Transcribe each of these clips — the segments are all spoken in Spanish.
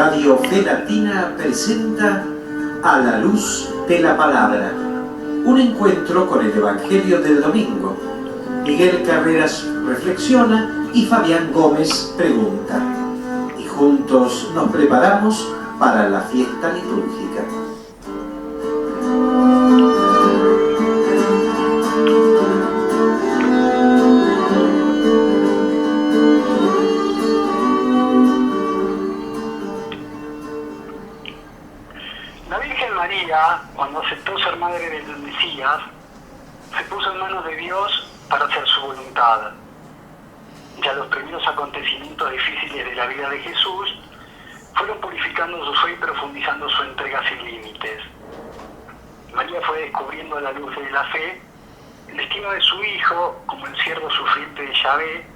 Radio Fe Latina presenta A la Luz de la Palabra, un encuentro con el Evangelio del domingo. Miguel Carreras reflexiona y Fabián Gómez pregunta. Y juntos nos preparamos para la fiesta litúrgica. La Virgen María, cuando aceptó ser madre del Mesías, se puso en manos de Dios para hacer su voluntad. Ya los primeros acontecimientos difíciles de la vida de Jesús fueron purificando su fe y profundizando su entrega sin límites. María fue descubriendo a la luz de la fe el destino de su hijo como el siervo sufriente de Yahvé,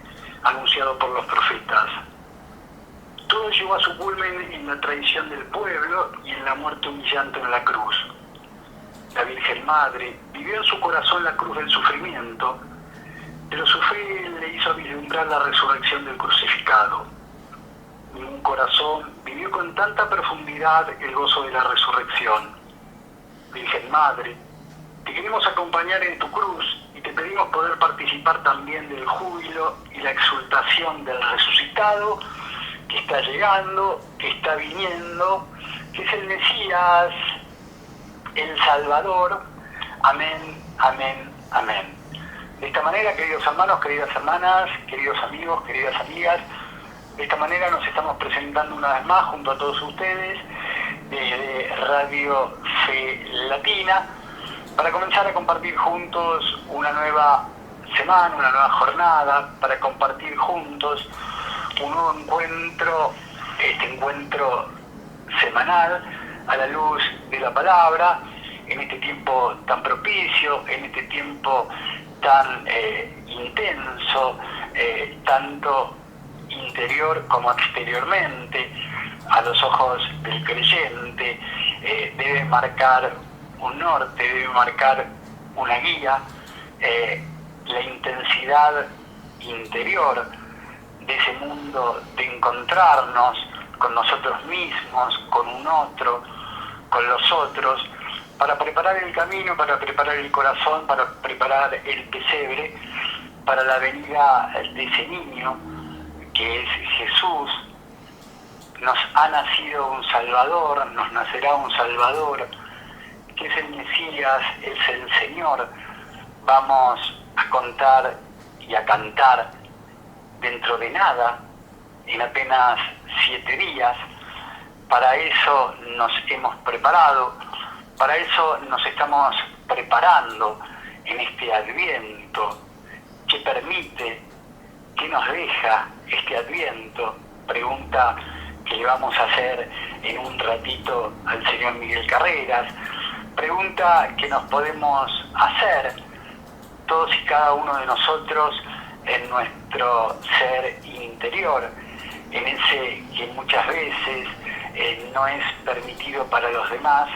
anunciado por los profetas. Todo llegó a su culmen en la traición del pueblo y en la muerte humillante en la cruz. La Virgen Madre vivió en su corazón la cruz del sufrimiento, pero su fe le hizo vislumbrar la resurrección del crucificado. Ningún corazón vivió con tanta profundidad el gozo de la resurrección. Virgen Madre, te queremos acompañar en tu cruz y te pedimos poder participar también del júbilo y la exultación del resucitado que está llegando, que está viniendo, que es el Mesías, el Salvador. Amén, amén, amén. De esta manera, queridos hermanos, queridas hermanas, queridos amigos, queridas amigas, de esta manera nos estamos presentando una vez más junto a todos ustedes desde Radio Fe Latina para comenzar a compartir juntos una nueva semana, una nueva jornada, para compartir juntos un nuevo encuentro, este encuentro semanal a la luz de la palabra, en este tiempo tan propicio, en este tiempo tan intenso, tanto interior como exteriormente, a los ojos del creyente, debe marcar un norte, debe marcar una guía, la intensidad interior de ese mundo, de encontrarnos con nosotros mismos, con un otro, con los otros, para preparar el camino, para preparar el corazón, para preparar el pesebre, para la venida de ese niño que es Jesús. Nos ha nacido un Salvador, nos nacerá un Salvador, que es el Mesías, es el Señor. Vamos a contar y a cantar dentro de nada, en apenas 7 días. Para eso nos hemos preparado, para eso nos estamos preparando en este Adviento. ¿Qué permite, qué nos deja este Adviento? Pregunta que le vamos a hacer en un ratito al señor Miguel Carreras. Pregunta que nos podemos hacer todos y cada uno de nosotros en nuestro ser interior, en ese que muchas veces no es permitido para los demás,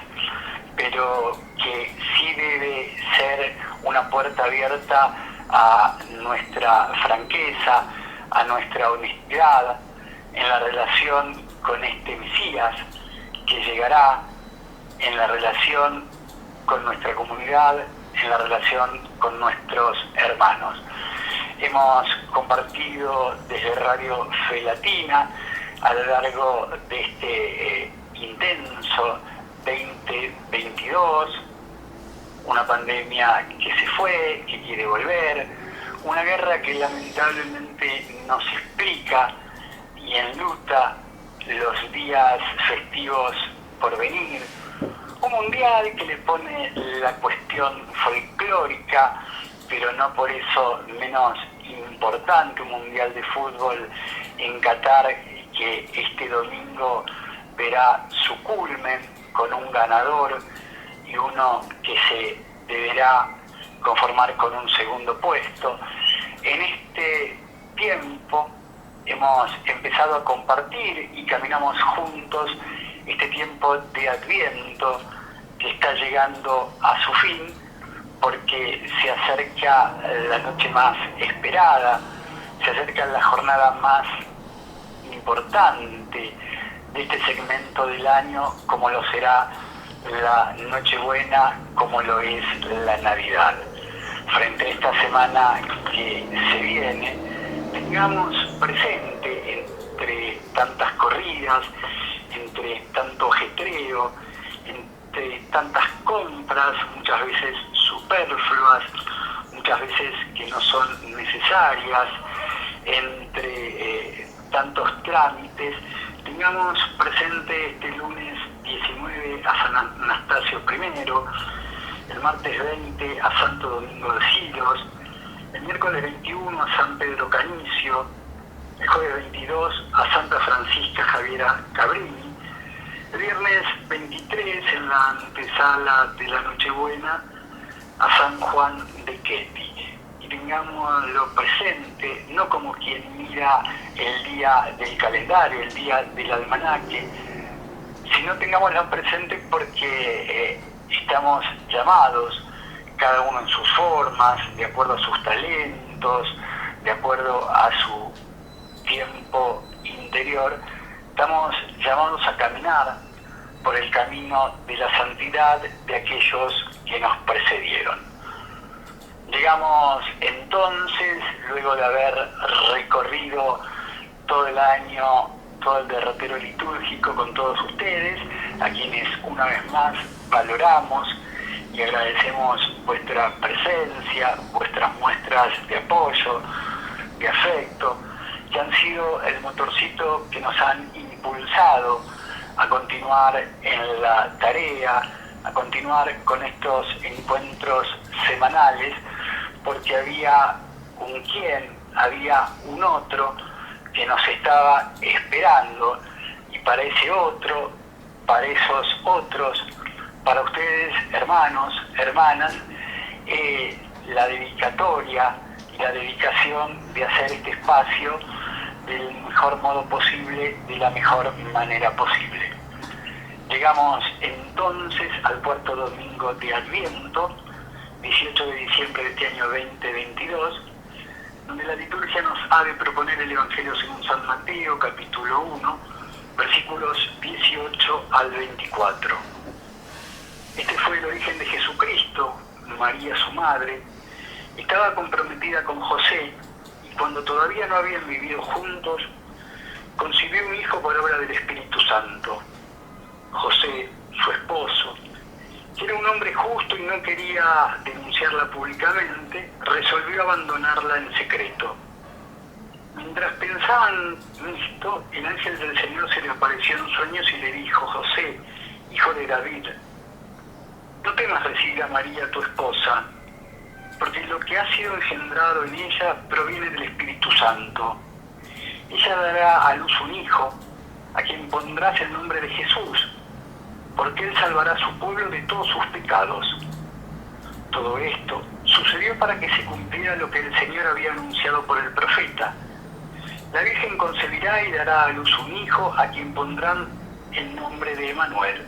pero que sí debe ser una puerta abierta a nuestra franqueza, a nuestra honestidad en la relación con este Mesías que llegará, en la relación con nuestra comunidad, en la relación con nuestros hermanos. Hemos compartido desde Radio Fe Latina a lo largo de este intenso 2022, una pandemia que se fue, que quiere volver, una guerra que lamentablemente nos explica y enluta los días festivos por venir, un mundial que le pone la cuestión folclórica, pero no por eso menos importante, un mundial de fútbol en Qatar que este domingo verá su culmen con un ganador y uno que se deberá conformar con un segundo puesto. En este tiempo hemos empezado a compartir y caminamos juntos este tiempo de Adviento que está llegando a su fin, porque se acerca la noche más esperada, se acerca la jornada más importante de este segmento del año, como lo será la Nochebuena, como lo es la Navidad. Frente a esta semana que se viene, tengamos presente, entre tantas corridas, entre tanto ajetreo, entre tantas compras, muchas veces superfluas, muchas veces que no son necesarias, entre tantos trámites, tengamos presente este lunes 19 a San Anastasio I, el martes 20 a Santo Domingo de Silos, el miércoles 21 a San Pedro Canicio, el jueves 22 a Santa Francisca Javiera Cabrini, el viernes 23 en la antesala de la Nochebuena a San Juan de Ketty. Y tengámoslo presente, no como quien mira el día del calendario, el día del almanaque, sino tengámoslo presente porque estamos llamados, cada uno en sus formas, de acuerdo a sus talentos, de acuerdo a su tiempo interior, estamos llamados a caminar por el camino de la santidad de aquellos que nos precedieron. Llegamos entonces, luego de haber recorrido todo el año, todo el derrotero litúrgico con todos ustedes, a quienes una vez más valoramos y agradecemos vuestra presencia, vuestras muestras de apoyo, de afecto, que han sido el motorcito que nos han impulsado a continuar en la tarea, a continuar con estos encuentros semanales, porque había un quién, había un otro que nos estaba esperando, y para ese otro, para esos otros, para ustedes, hermanos, hermanas, la dedicatoria y la dedicación de hacer este espacio del mejor modo posible, de la mejor manera posible. Llegamos entonces al cuarto domingo de Adviento, 18 de diciembre de este año 2022, donde la liturgia nos ha de proponer el Evangelio según San Mateo, capítulo 1, versículos 18 al 24. Este fue el origen de Jesucristo. María, su madre, estaba comprometida con José, y cuando todavía no habían vivido juntos, concibió un hijo por obra del Espíritu Santo. José, su esposo, que era un hombre justo y no quería denunciarla públicamente, resolvió abandonarla en secreto. Mientras pensaban esto, el ángel del Señor se le apareció en sueños y le dijo: José, hijo de David, no temas recibir a María tu esposa, porque lo que ha sido engendrado en ella proviene del Espíritu Santo. Ella dará a luz un hijo, a quien pondrás el nombre de Jesús, porque él salvará a su pueblo de todos sus pecados. Todo esto sucedió para que se cumpliera lo que el Señor había anunciado por el profeta: la Virgen concebirá y dará a luz un hijo, a quien pondrán el nombre de Emmanuel,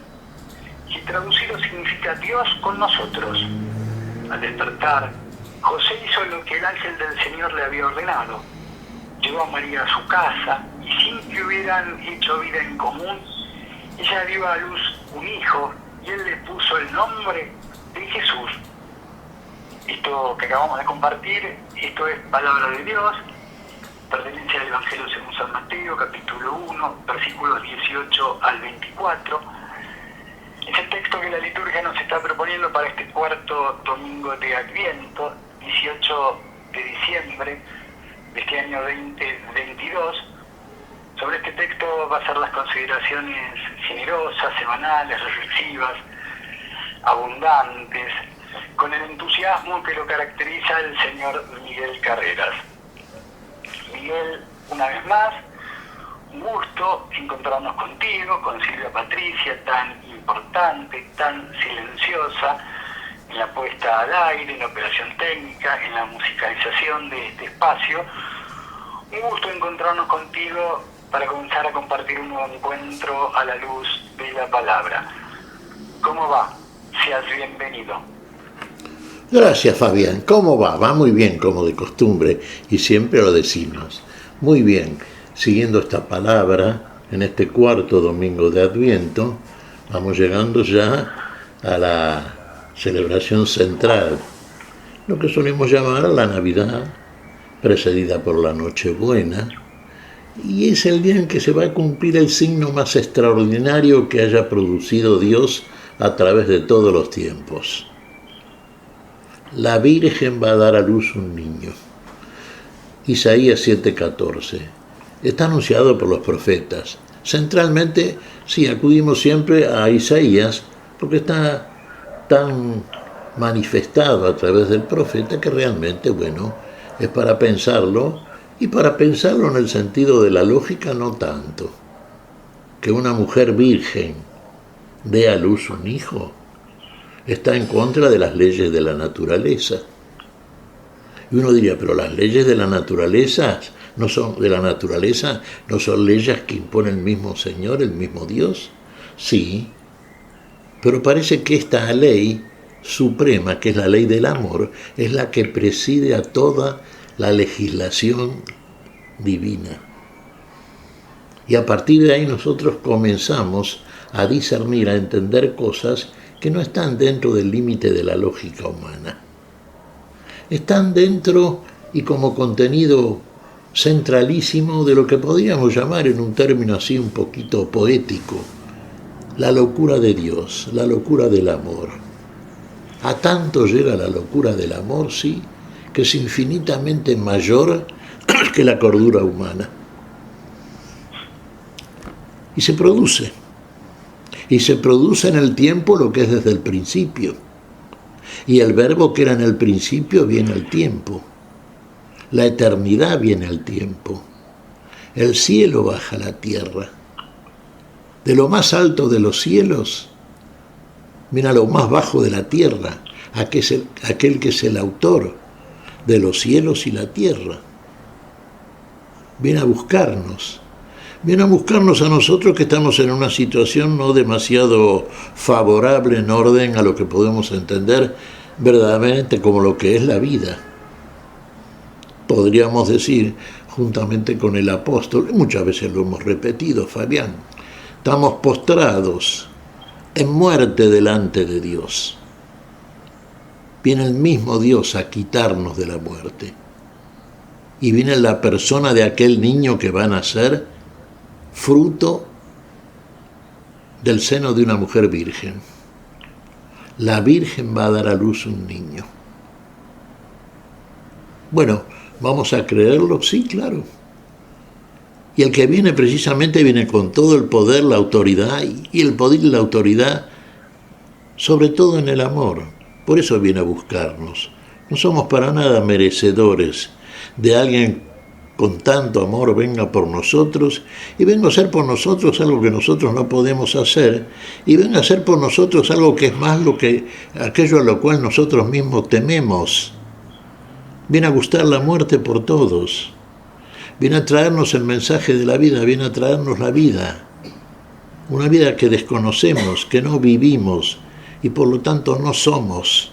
que traducido significa Dios con nosotros. Al despertar, José hizo lo que el ángel del Señor le había ordenado. Llevó a María a su casa, y sin que hubieran hecho vida en común, ella dio a luz un hijo, y él le puso el nombre de Jesús. Esto que acabamos de compartir, esto es palabra de Dios, pertenece al Evangelio según San Mateo, capítulo 1, versículos 18 al 24. Es el texto que la liturgia nos está proponiendo para este cuarto domingo de Adviento, 18 de diciembre de este año 2022. Sobre este texto va a ser las consideraciones generosas, semanales, reflexivas, abundantes, con el entusiasmo que lo caracteriza el señor Miguel Carreras. Miguel, una vez más, un gusto encontrarnos contigo, con Silvia Patricia, tan importante, tan silenciosa, en la puesta al aire, en la operación técnica, en la musicalización de este espacio. Un gusto encontrarnos contigo para comenzar a compartir un nuevo encuentro a la luz de la palabra. ¿Cómo va? Seas bienvenido. Gracias, Fabián. ¿Cómo va? Va muy bien, como de costumbre, y siempre lo decimos. Muy bien, siguiendo esta palabra en este cuarto domingo de Adviento, vamos llegando ya a la celebración central, lo que solemos llamar la Navidad, precedida por la Nochebuena, y es el día en que se va a cumplir el signo más extraordinario que haya producido Dios a través de todos los tiempos. La Virgen va a dar a luz un niño. Isaías 7:14. Está anunciado por los profetas. Centralmente, sí, acudimos siempre a Isaías, porque está tan manifestado a través del profeta que realmente, bueno, es para pensarlo, y para pensarlo en el sentido de la lógica no tanto. Que una mujer virgen dé a luz un hijo está en contra de las leyes de la naturaleza. Y uno diría, pero las leyes de la naturaleza no son leyes que impone el mismo Señor, el mismo Dios. Sí, pero parece que esta ley suprema, que es la ley del amor, es la que preside a toda la legislación divina. Y a partir de ahí nosotros comenzamos a discernir, a entender cosas que no están dentro del límite de la lógica humana. Están dentro y como contenido centralísimo de lo que podríamos llamar, en un término así un poquito poético, la locura de Dios, la locura del amor. A tanto llega la locura del amor, sí, que es infinitamente mayor que la cordura humana. Y se produce en el tiempo lo que es desde el principio. Y el verbo que era en el principio viene al tiempo. La eternidad viene al tiempo. El cielo baja a la tierra. De lo más alto de los cielos, viene a lo más bajo de la tierra, aquel que es el autor de los cielos y la tierra. Viene a buscarnos a nosotros que estamos en una situación no demasiado favorable en orden a lo que podemos entender verdaderamente como lo que es la vida. Podríamos decir, juntamente con el apóstol, y muchas veces lo hemos repetido, Fabián, estamos postrados en muerte delante de Dios. Viene el mismo Dios a quitarnos de la muerte. Y viene la persona de aquel niño que va a nacer, fruto del seno de una mujer virgen. La Virgen va a dar a luz un niño. Bueno, ¿vamos a creerlo? Sí, claro. Y el que viene precisamente viene con todo el poder, la autoridad, y el poder y la autoridad, sobre todo en el amor. Por eso viene a buscarnos. No somos para nada merecedores de alguien con tanto amor venga por nosotros y venga a hacer por nosotros algo que nosotros no podemos hacer y venga a hacer por nosotros algo que es más aquello a lo cual nosotros mismos tememos. Viene a gustar la muerte por todos. Viene a traernos el mensaje de la vida, viene a traernos la vida. Una vida que desconocemos, que no vivimos y por lo tanto no somos.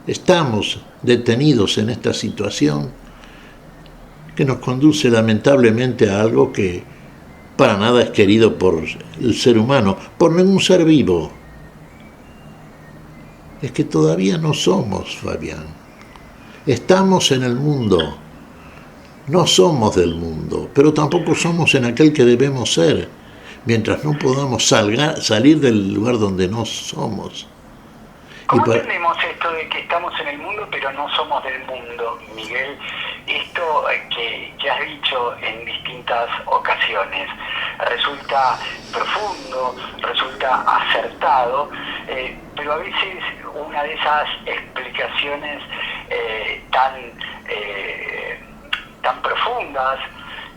Estamos detenidos en esta situación que nos conduce lamentablemente a algo que para nada es querido por el ser humano, por ningún ser vivo. Es que todavía no somos, Fabián. Estamos en el mundo, no somos del mundo, pero tampoco somos en aquel que debemos ser, mientras no podamos salir del lugar donde no somos. ¿Cómo entendemos esto de que estamos en el mundo pero no somos del mundo, Miguel? Esto que has dicho en distintas ocasiones resulta profundo, resulta acertado, pero a veces una de esas explicaciones tan profundas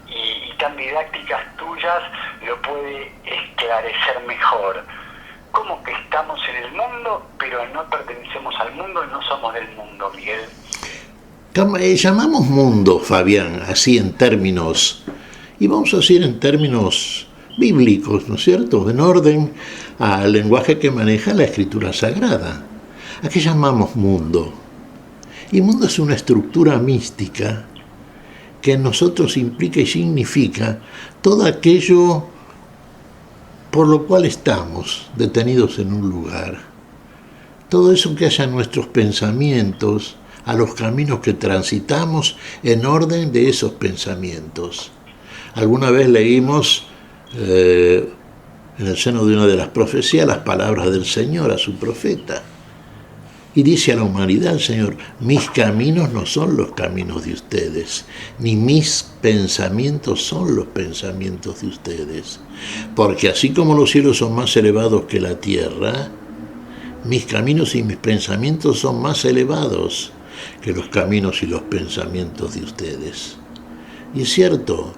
y tan didácticas tuyas lo puede esclarecer mejor. ¿Cómo que estamos en el mundo, pero no pertenecemos al mundo, no somos del mundo, Miguel? Llamamos mundo, Fabián, así en términos, y vamos a decir en términos bíblicos, ¿no es cierto?, en orden al lenguaje que maneja la Escritura Sagrada. ¿A qué llamamos mundo? Y mundo es una estructura mística que en nosotros implica y significa todo aquello por lo cual estamos detenidos en un lugar. Todo eso que haya en nuestros pensamientos, a los caminos que transitamos en orden de esos pensamientos. Alguna vez leímos en el seno de una de las profecías las palabras del Señor a su profeta. Y dice a la humanidad el Señor: mis caminos no son los caminos de ustedes, ni mis pensamientos son los pensamientos de ustedes. Porque así como los cielos son más elevados que la tierra, mis caminos y mis pensamientos son más elevados que los caminos y los pensamientos de ustedes. Y es cierto,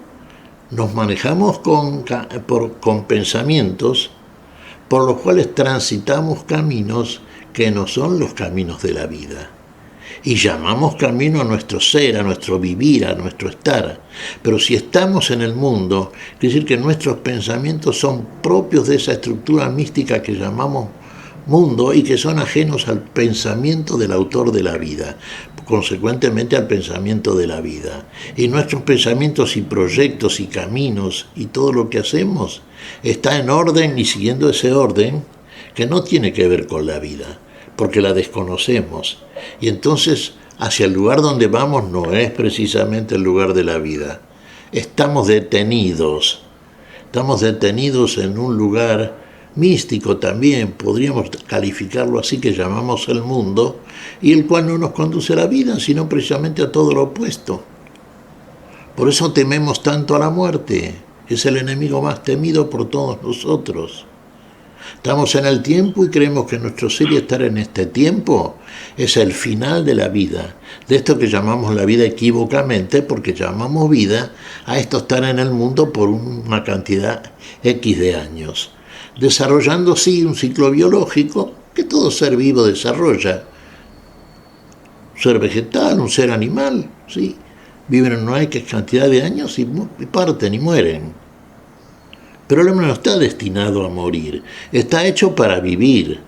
nos manejamos con pensamientos por los cuales transitamos caminos que no son los caminos de la vida. Y llamamos camino a nuestro ser, a nuestro vivir, a nuestro estar. Pero si estamos en el mundo, quiere decir que nuestros pensamientos son propios de esa estructura mística que llamamos mundo y que son ajenos al pensamiento del autor de la vida, consecuentemente al pensamiento de la vida. Y nuestros pensamientos y proyectos y caminos y todo lo que hacemos está en orden y siguiendo ese orden que no tiene que ver con la vida, porque la desconocemos. Y entonces hacia el lugar donde vamos no es precisamente el lugar de la vida. Estamos detenidos en un lugar místico también, podríamos calificarlo así, que llamamos el mundo, y el cual no nos conduce a la vida, sino precisamente a todo lo opuesto. Por eso tememos tanto a la muerte, es el enemigo más temido por todos nosotros. Estamos en el tiempo y creemos que nuestro ser y estar en este tiempo es el final de la vida, de esto que llamamos la vida equívocamente, porque llamamos vida a esto estar en el mundo por una cantidad X de años, desarrollando sí un ciclo biológico que todo ser vivo desarrolla. Un ser vegetal, un ser animal, sí, viven en una X cantidad de años y parten y mueren. Pero el hombre no está destinado a morir, está hecho para vivir.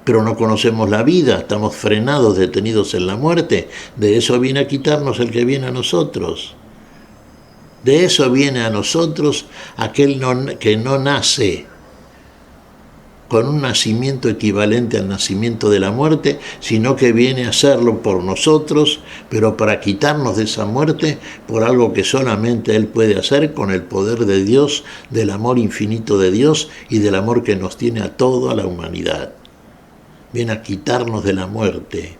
Pero no conocemos la vida, estamos frenados, detenidos en la muerte. De eso viene a quitarnos el que viene a nosotros. De eso viene a nosotros aquel que no nace con un nacimiento equivalente al nacimiento de la muerte, sino que viene a hacerlo por nosotros, pero para quitarnos de esa muerte por algo que solamente Él puede hacer con el poder de Dios, del amor infinito de Dios y del amor que nos tiene a toda la humanidad. Viene a quitarnos de la muerte,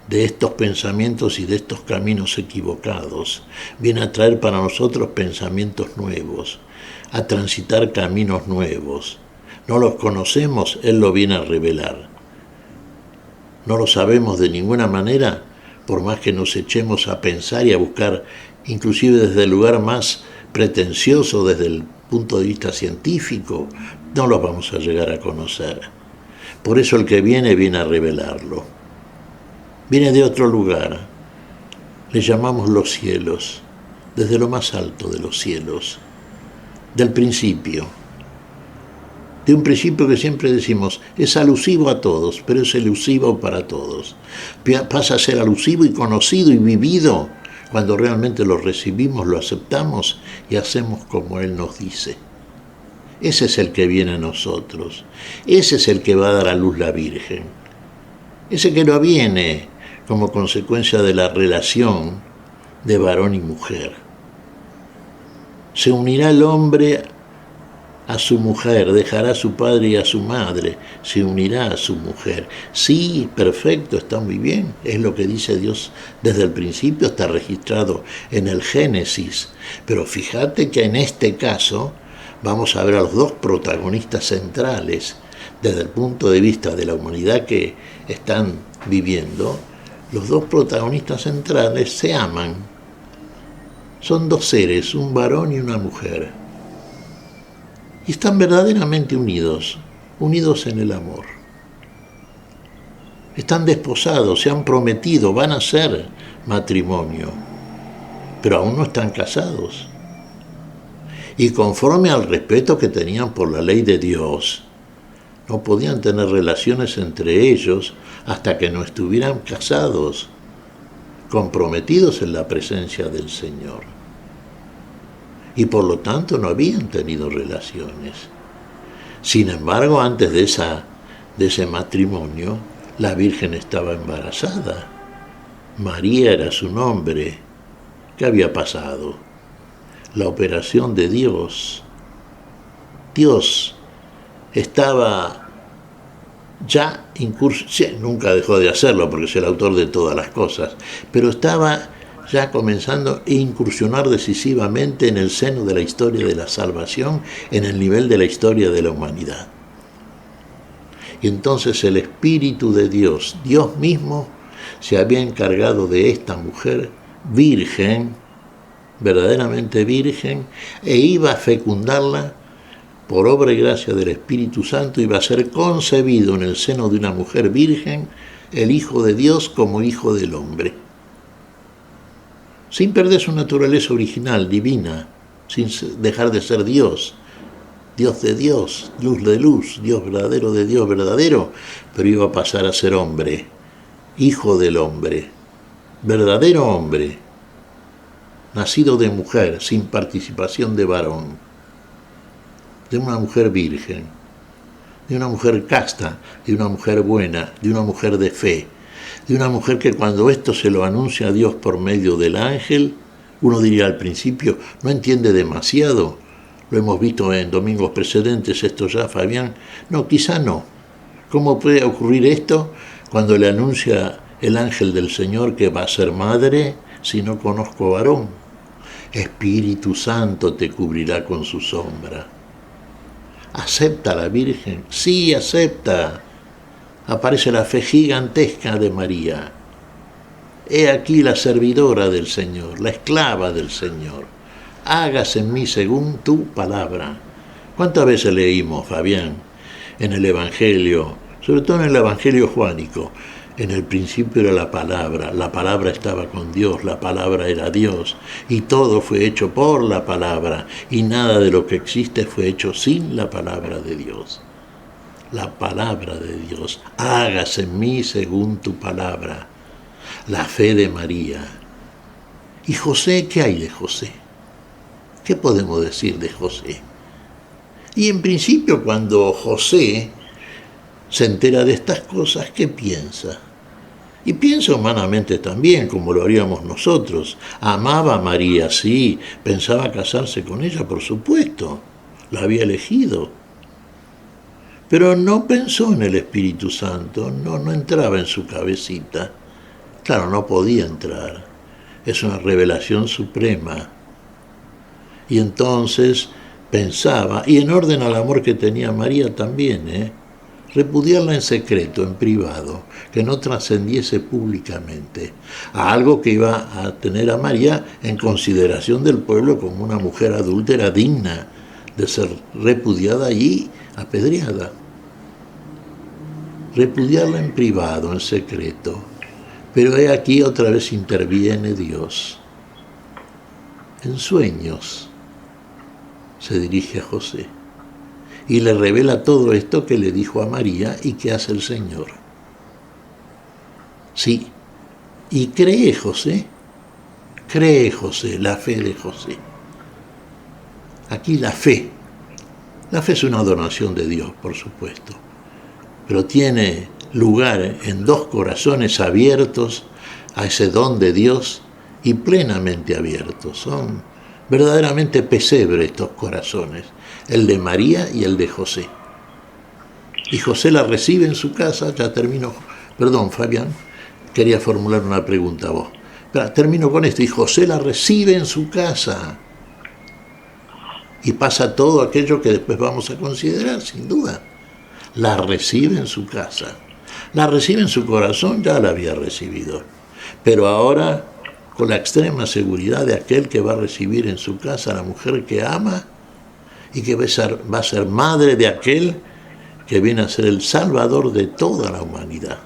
de estos pensamientos y de estos caminos equivocados. Viene a traer para nosotros pensamientos nuevos, a transitar caminos nuevos. No los conocemos, Él lo viene a revelar. No lo sabemos de ninguna manera, por más que nos echemos a pensar y a buscar, inclusive desde el lugar más pretencioso, desde el punto de vista científico, no los vamos a llegar a conocer. Por eso el que viene a revelarlo. Viene de otro lugar, le llamamos los cielos, desde lo más alto de los cielos, del principio. De un principio que siempre decimos, es alusivo a todos, pero es elusivo para todos. Pasa a ser alusivo y conocido y vivido cuando realmente lo recibimos, lo aceptamos y hacemos como Él nos dice. Ese es el que viene a nosotros. Ese es el que va a dar a luz la Virgen. Ese que no viene como consecuencia de la relación de varón y mujer. Se unirá el hombre a su mujer, dejará a su padre y a su madre, se unirá a su mujer. Sí, perfecto, está muy bien, es lo que dice Dios desde el principio, está registrado en el Génesis. Pero fíjate que en este caso vamos a ver a los dos protagonistas centrales desde el punto de vista de la humanidad que están viviendo. Los dos protagonistas centrales se aman. Son dos seres, un varón y una mujer. Y están verdaderamente unidos en el amor. Están desposados, se han prometido, van a ser matrimonio, pero aún no están casados. Y conforme al respeto que tenían por la ley de Dios, no podían tener relaciones entre ellos hasta que no estuvieran casados, comprometidos en la presencia del Señor. y por lo tanto no habían tenido relaciones. Sin embargo, antes de ese matrimonio, la Virgen estaba embarazada. María era su nombre. ¿Qué había pasado? La operación de Dios. Dios estaba ya nunca dejó de hacerlo porque es el autor de todas las cosas, pero estaba ya comenzando a incursionar decisivamente en el seno de la historia de la salvación, en el nivel de la historia de la humanidad. Y entonces el Espíritu de Dios, Dios mismo, se había encargado de esta mujer virgen, verdaderamente virgen, e iba a fecundarla por obra y gracia del Espíritu Santo. Iba a ser concebido en el seno de una mujer virgen el Hijo de Dios como Hijo del Hombre, sin perder su naturaleza original, divina, sin dejar de ser Dios, Dios de Dios, luz de luz, Dios verdadero de Dios verdadero, pero iba a pasar a ser hombre, Hijo del Hombre, verdadero hombre, nacido de mujer, sin participación de varón, de una mujer virgen, de una mujer casta, de una mujer buena, de una mujer de fe, de una mujer que cuando esto se lo anuncia a Dios por medio del ángel, uno diría al principio, no entiende demasiado. Lo hemos visto en domingos precedentes, esto ya, Fabián. No, quizá no. ¿Cómo puede ocurrir esto cuando le anuncia el ángel del Señor que va a ser madre si no conozco varón? Espíritu Santo te cubrirá con su sombra. ¿Acepta la Virgen? Sí, acepta. Aparece la fe gigantesca de María. He aquí la servidora del Señor, la esclava del Señor. Hágase en mí según tu palabra. ¿Cuántas veces leímos, Fabián, en el Evangelio, sobre todo en el Evangelio juánico? En el principio era la palabra estaba con Dios, la palabra era Dios, y todo fue hecho por la palabra, y nada de lo que existe fue hecho sin la palabra de Dios. La palabra de Dios, hágase en mí según tu palabra. La fe de María. ¿Y José? ¿Qué hay de José? ¿Qué podemos decir de José? Y en principio cuando José se entera de estas cosas, ¿qué piensa? Y piensa humanamente también, como lo haríamos nosotros. Amaba a María, sí. Pensaba casarse con ella, por supuesto. La había elegido. Pero no pensó en el Espíritu Santo, no entraba en su cabecita. Claro, no podía entrar. Es una revelación suprema. Y entonces pensaba, y en orden al amor que tenía María también, repudiarla en secreto, en privado, que no trascendiese públicamente, a algo que iba a tener a María en consideración del pueblo como una mujer adúltera digna de ser repudiada y apedreada. Repudiarla en privado, en secreto. Pero he aquí otra vez interviene Dios. En sueños se dirige a José y le revela todo esto que le dijo a María y que hace el Señor. Sí, y cree José, la fe de José. Aquí la fe es una donación de Dios, por supuesto, pero tiene lugar en dos corazones abiertos a ese don de Dios y plenamente abiertos. Son verdaderamente pesebre estos corazones, el de María y el de José. Y José la recibe en su casa, ya termino, perdón Fabián, quería formular una pregunta a vos. Pero termino con esto, y José la recibe en su casa. Y pasa todo aquello que después vamos a considerar, sin duda. La recibe en su casa. La recibe en su corazón, ya la había recibido. Pero ahora, con la extrema seguridad de aquel que va a recibir en su casa a la mujer que ama y que va a ser madre de aquel que viene a ser el salvador de toda la humanidad.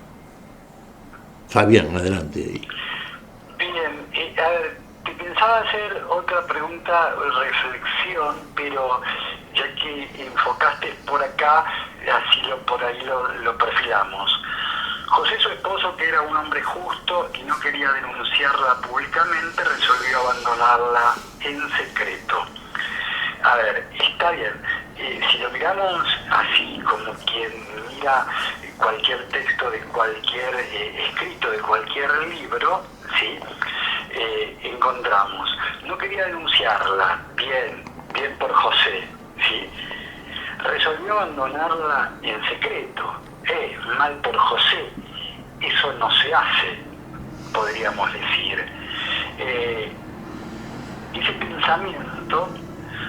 Fabián, adelante ahí. Bien, a ver, te pensaba hacer otra pregunta, reflexión, pero ya que enfocaste por acá, así por ahí lo perfilamos. José, su esposo, que era un hombre justo y no quería denunciarla públicamente, resolvió abandonarla en secreto. A ver, está bien. Si lo miramos así, como quien mira cualquier texto de cualquier escrito de cualquier libro, ¿sí? Encontramos, no quería denunciarla, bien por José, ¿sí? Resolvió abandonarla en secreto, mal por José, eso no se hace, podríamos decir. Ese pensamiento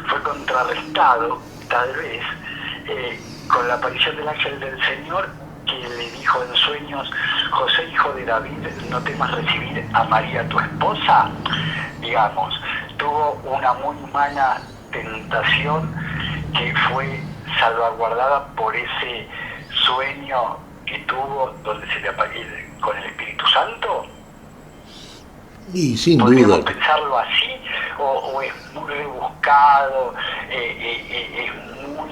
fue contrarrestado, tal vez, con la aparición del ángel del Señor, que le dijo en sueños: José, hijo de David, no temas recibir a María tu esposa. Digamos, tuvo una muy humana tentación que fue salvaguardada por ese sueño que tuvo donde se le apareció con el Espíritu Santo. Y sin ¿Podríamos duda. pensarlo así? ¿O es muy rebuscado, es muy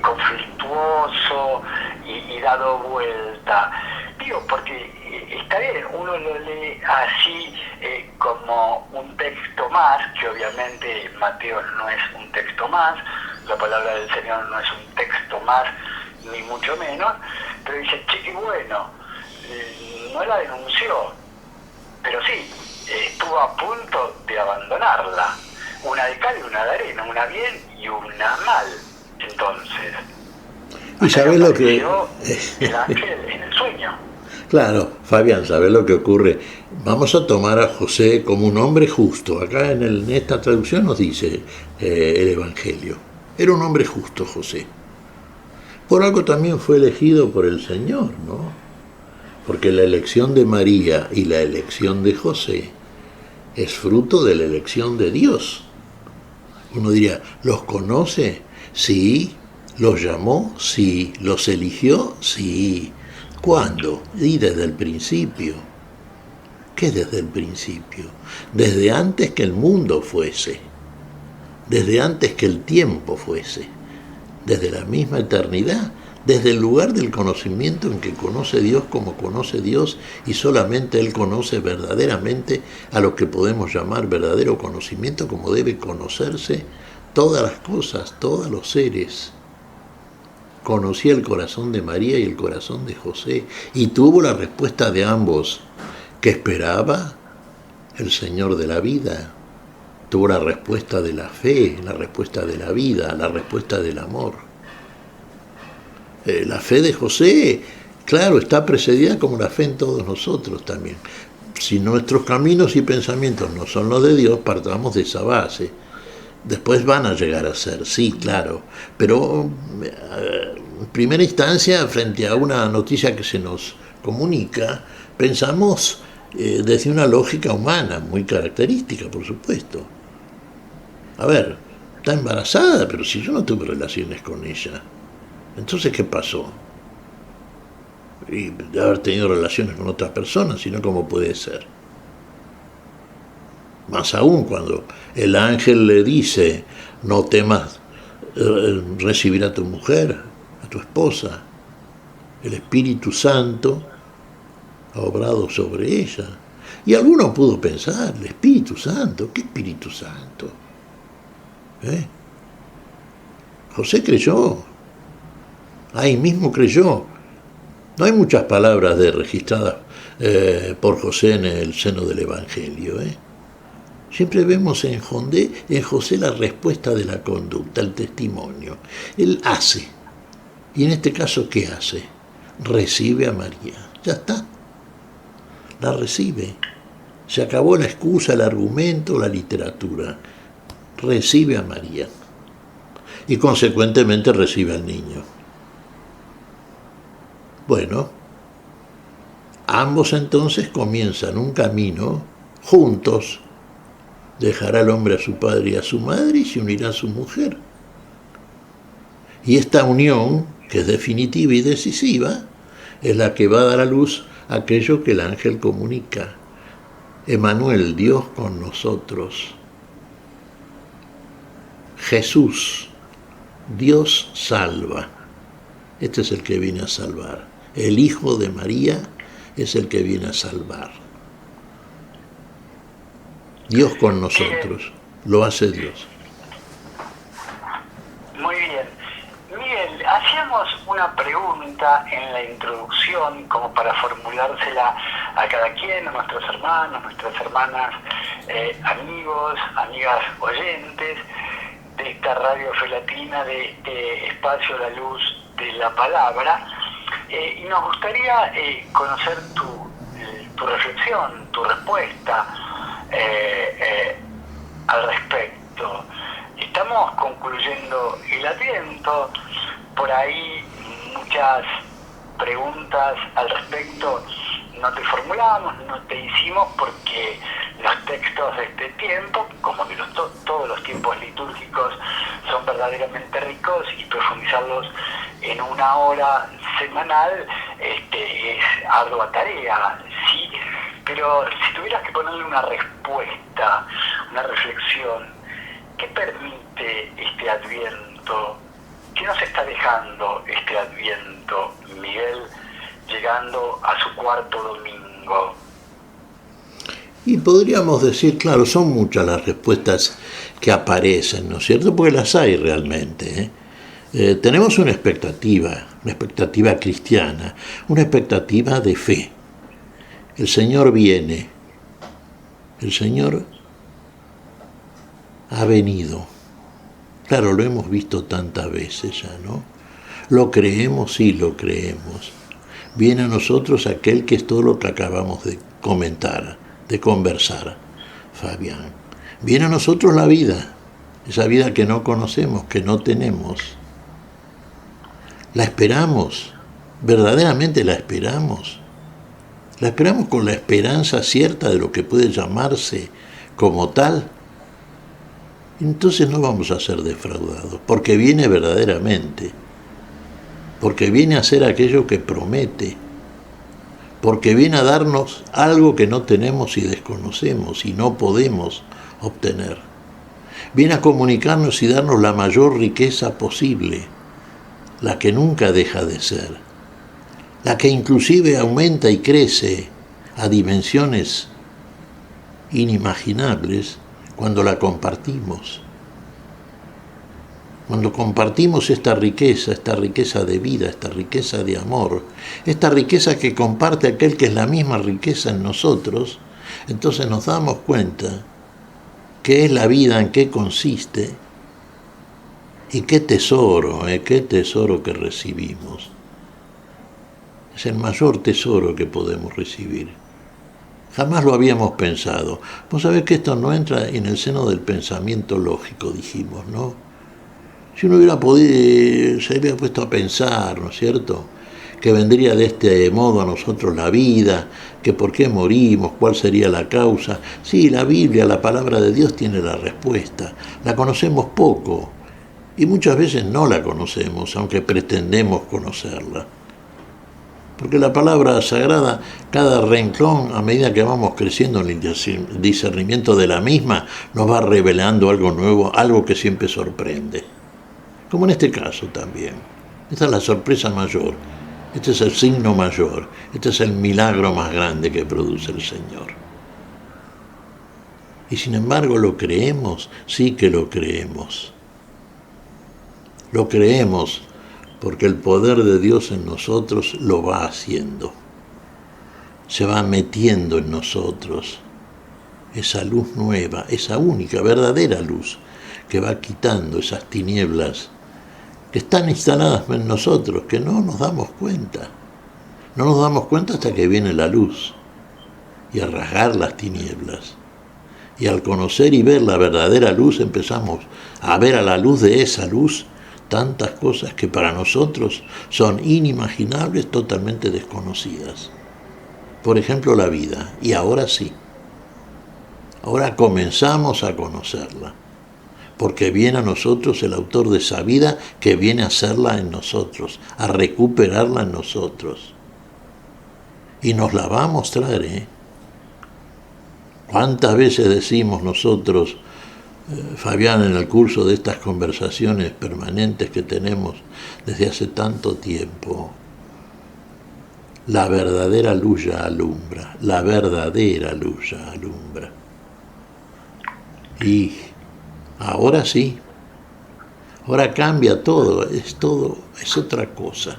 conflictuoso y dado vuelta? Digo, porque está bien, uno lo lee así como un texto más, que obviamente Mateo no es un texto más, la palabra del Señor no es un texto más, ni mucho menos, pero dice, che, qué bueno, no la denunció, pero sí, estuvo a punto de abandonarla, una de cal y una de arena, una bien y una mal. Entonces, ¿Y sabes lo que...? el ángel en el sueño. Claro, Fabián, ¿sabes lo que ocurre? Vamos a tomar a José como un hombre justo. Acá en esta traducción nos dice el Evangelio. Era un hombre justo, José. Por algo también fue elegido por el Señor, ¿no? Porque la elección de María y la elección de José es fruto de la elección de Dios. Uno diría, ¿los conoce? Sí. ¿Los llamó? Sí. ¿Los eligió? Sí. ¿Cuándo? Y desde el principio. ¿Qué desde el principio? Desde antes que el mundo fuese. Desde antes que el tiempo fuese. Desde la misma eternidad. Desde el lugar del conocimiento en que conoce Dios como conoce Dios, y solamente Él conoce verdaderamente a lo que podemos llamar verdadero conocimiento, como debe conocerse todas las cosas, todos los seres. Conocía el corazón de María y el corazón de José, y tuvo la respuesta de ambos que esperaba el Señor de la vida. Tuvo la respuesta de la fe, la respuesta de la vida, la respuesta del amor. La fe de José, claro, está precedida como la fe en todos nosotros también. Si nuestros caminos y pensamientos no son los de Dios, partamos de esa base. Después van a llegar a ser, sí, claro, pero en primera instancia, frente a una noticia que se nos comunica, pensamos desde una lógica humana, muy característica, por supuesto. A ver, está embarazada, pero si yo no tuve relaciones con ella, entonces, ¿qué pasó? Y de haber tenido relaciones con otras personas, sino cómo puede ser. Más aún cuando el ángel le dice, no temas recibir a tu mujer, a tu esposa. El Espíritu Santo ha obrado sobre ella. Y alguno pudo pensar, el Espíritu Santo, ¿qué Espíritu Santo? José creyó. Ahí mismo creyó. No hay muchas palabras registradas por José en el seno del Evangelio. Siempre vemos en José la respuesta de la conducta, el testimonio. Él hace. Y en este caso, ¿qué hace? Recibe a María. Ya está. La recibe. Se acabó la excusa, el argumento, la literatura. Recibe a María. Y consecuentemente recibe al niño. Bueno, ambos entonces comienzan un camino juntos. Dejará el hombre a su padre y a su madre y se unirá a su mujer. Y esta unión, que es definitiva y decisiva, es la que va a dar a luz aquello que el ángel comunica. Emmanuel, Dios con nosotros. Jesús, Dios salva. Este es el que viene a salvar. El Hijo de María es el que viene a salvar. Dios con nosotros, lo hace Dios. Bien. Miguel, hacíamos una pregunta en la introducción como para formulársela a cada quien, a nuestros hermanos, nuestras hermanas, amigos, amigas oyentes de esta radio felatina de Espacio La Luz de la Palabra, y nos gustaría conocer tu reflexión, tu respuesta al respecto. Estamos concluyendo el Adviento, por ahí muchas preguntas al respecto no te formulamos, no te hicimos porque los textos de este tiempo, como de todos los tiempos litúrgicos, son verdaderamente ricos y profundizarlos en una hora semanal es ardua tarea, sí, pero si tuvieras que ponerle una respuesta, una reflexión, ¿qué permite este Adviento? ¿Qué nos está dejando este Adviento, Miguel, llegando a su cuarto domingo? Y podríamos decir, claro, son muchas las respuestas que aparecen, ¿no es cierto? Porque las hay realmente, tenemos una expectativa cristiana, una expectativa de fe. El Señor viene, el Señor ha venido. Claro, lo hemos visto tantas veces ya, ¿no? ¿Lo creemos? Sí, lo creemos. Viene a nosotros aquel que es todo lo que acabamos de comentar, de conversar, Fabián. Viene a nosotros la vida, esa vida que no conocemos, que no tenemos. La esperamos, verdaderamente la esperamos. La esperamos con la esperanza cierta de lo que puede llamarse como tal. Entonces no vamos a ser defraudados, porque viene verdaderamente, porque viene a hacer aquello que promete, porque viene a darnos algo que no tenemos y desconocemos y no podemos obtener. Viene a comunicarnos y darnos la mayor riqueza posible, la que nunca deja de ser, la que inclusive aumenta y crece a dimensiones inimaginables cuando la compartimos. Cuando compartimos esta riqueza de vida, esta riqueza de amor, esta riqueza que comparte aquel que es la misma riqueza en nosotros, entonces nos damos cuenta qué es la vida, en qué consiste y qué tesoro que recibimos. Es el mayor tesoro que podemos recibir. Jamás lo habíamos pensado. Vos sabés que esto no entra en el seno del pensamiento lógico, dijimos, ¿no? Si uno hubiera podido, se hubiera puesto a pensar, ¿no es cierto?, que vendría de este modo a nosotros la vida, que por qué morimos, cuál sería la causa. Sí, la Biblia, la palabra de Dios tiene la respuesta. La conocemos poco y muchas veces no la conocemos, aunque pretendemos conocerla. Porque la palabra sagrada, cada renglón, a medida que vamos creciendo en el discernimiento de la misma, nos va revelando algo nuevo, algo que siempre sorprende. Como en este caso también. Esta es la sorpresa mayor, este es el signo mayor, este es el milagro más grande que produce el Señor. Y sin embargo, ¿lo creemos? Sí que lo creemos. Lo creemos porque el poder de Dios en nosotros lo va haciendo. Se va metiendo en nosotros esa luz nueva, esa única, verdadera luz que va quitando esas tinieblas que están instaladas en nosotros, que no nos damos cuenta. No nos damos cuenta hasta que viene la luz y a rasgar las tinieblas. Y al conocer y ver la verdadera luz empezamos a ver a la luz de esa luz tantas cosas que para nosotros son inimaginables, totalmente desconocidas. Por ejemplo, la vida. Y ahora sí. Ahora comenzamos a conocerla. Porque viene a nosotros el autor de esa vida que viene a hacerla en nosotros, a recuperarla en nosotros. Y nos la va a mostrar, ¿Cuántas veces decimos nosotros, Fabián, en el curso de estas conversaciones permanentes que tenemos desde hace tanto tiempo? La verdadera luz ya alumbra, la verdadera luz ya alumbra. Y ahora sí, Ahora cambia todo, es otra cosa.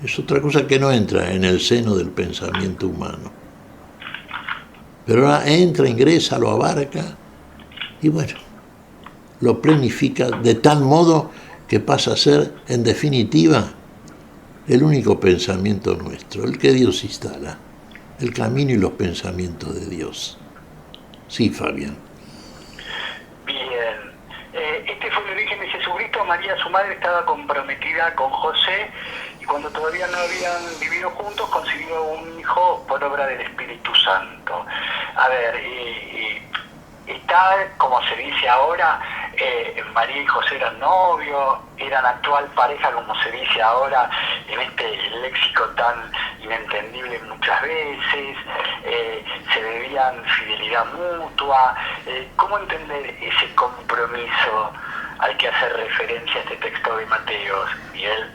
Es otra cosa que no entra en el seno del pensamiento humano. Pero ahora entra, ingresa, lo abarca y bueno, lo planifica de tal modo que pasa a ser, en definitiva, el único pensamiento nuestro, el que Dios instala, el camino y los pensamientos de Dios. Sí, Fabián. Bien. Este fue el origen de Jesucristo. María, su madre, estaba comprometida con José y cuando todavía no habían vivido juntos concibió un hijo por obra del Espíritu Santo. A ver, está, como se dice ahora, María y José eran novios, eran actual pareja, como se dice ahora, en este léxico tan inentendible muchas veces, se debían fidelidad mutua. ¿Cómo entender ese compromiso al que hace referencia este texto de Mateo, Miguel?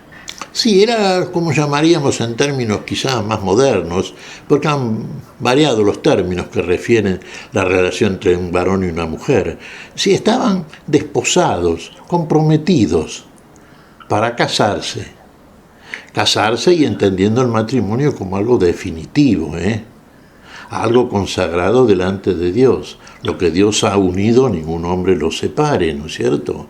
Sí, era como llamaríamos en términos quizás más modernos, porque han variado los términos que refieren la relación entre un varón y una mujer. Sí, estaban desposados, comprometidos para casarse y entendiendo el matrimonio como algo definitivo, algo consagrado delante de Dios. Lo que Dios ha unido, ningún hombre lo separe, ¿no es cierto?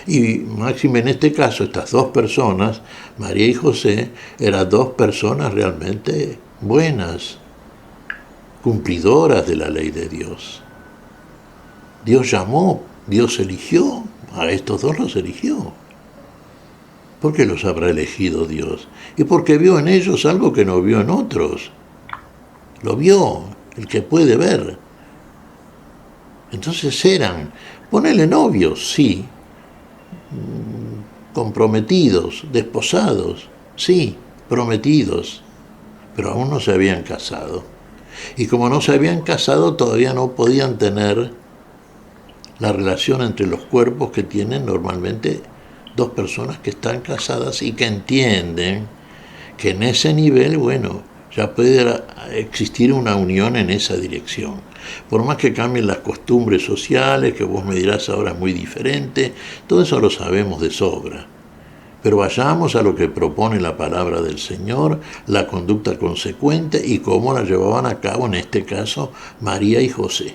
Y máxime en este caso, estas dos personas, María y José, eran dos personas realmente buenas, cumplidoras de la ley de Dios. Dios llamó, Dios eligió, a estos dos los eligió. ¿Por qué los habrá elegido Dios? Y porque vio en ellos algo que no vio en otros. Lo vio, el que puede ver. Entonces eran, ponele novios, sí, comprometidos, desposados, sí, prometidos, pero aún no se habían casado. Y como no se habían casado, todavía no podían tener la relación entre los cuerpos que tienen normalmente dos personas que están casadas y que entienden que en ese nivel, bueno, ya puede existir una unión en esa dirección. Por más que cambien las costumbres sociales, que vos me dirás ahora es muy diferente, todo eso lo sabemos de sobra. Pero vayamos a lo que propone la palabra del Señor, la conducta consecuente y cómo la llevaban a cabo, en este caso, María y José.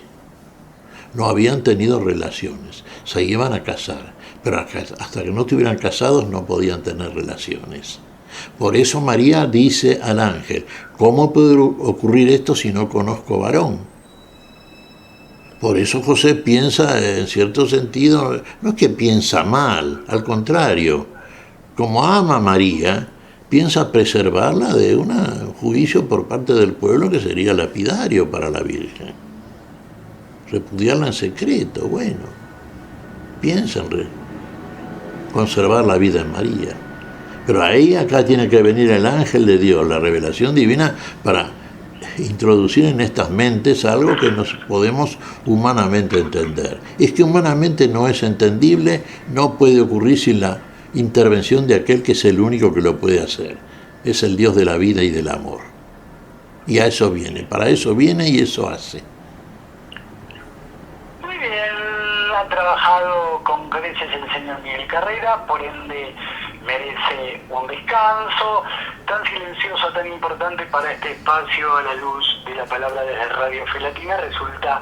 No habían tenido relaciones, se iban a casar, pero hasta que no estuvieran casados no podían tener relaciones. Por eso María dice al ángel, ¿cómo puede ocurrir esto si no conozco varón? Por eso José piensa, en cierto sentido, no es que piensa mal, al contrario, como ama a María, piensa preservarla de un juicio por parte del pueblo que sería lapidario para la Virgen. Repudiarla en secreto, bueno, piensa en conservar la vida en María. Pero ahí acá tiene que venir el ángel de Dios, la revelación divina, para introducir en estas mentes algo que nos podemos humanamente entender. Y es que humanamente no es entendible, no puede ocurrir sin la intervención de aquel que es el único que lo puede hacer. Es el Dios de la vida y del amor. Y a eso viene, para eso viene y eso hace. Muy bien, ha trabajado con creces el señor Miguel Carrera, por ende merece un descanso. Tan silencioso, tan importante para este espacio a la luz de la palabra desde Radio Fe Latina resulta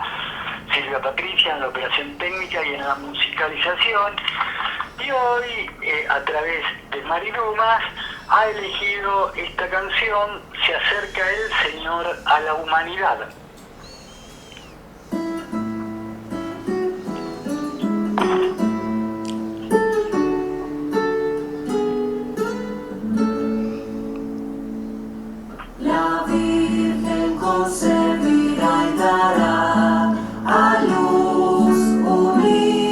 Silvia Patricia en la operación técnica y en la musicalización. Y hoy, a través de Mari Dumas, ha elegido esta canción, Se acerca el Señor a la humanidad. La Virgen concebirá y dará a luz un hijo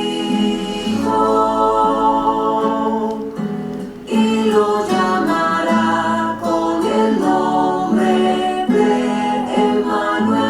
y lo llamará con el nombre de Emmanuel.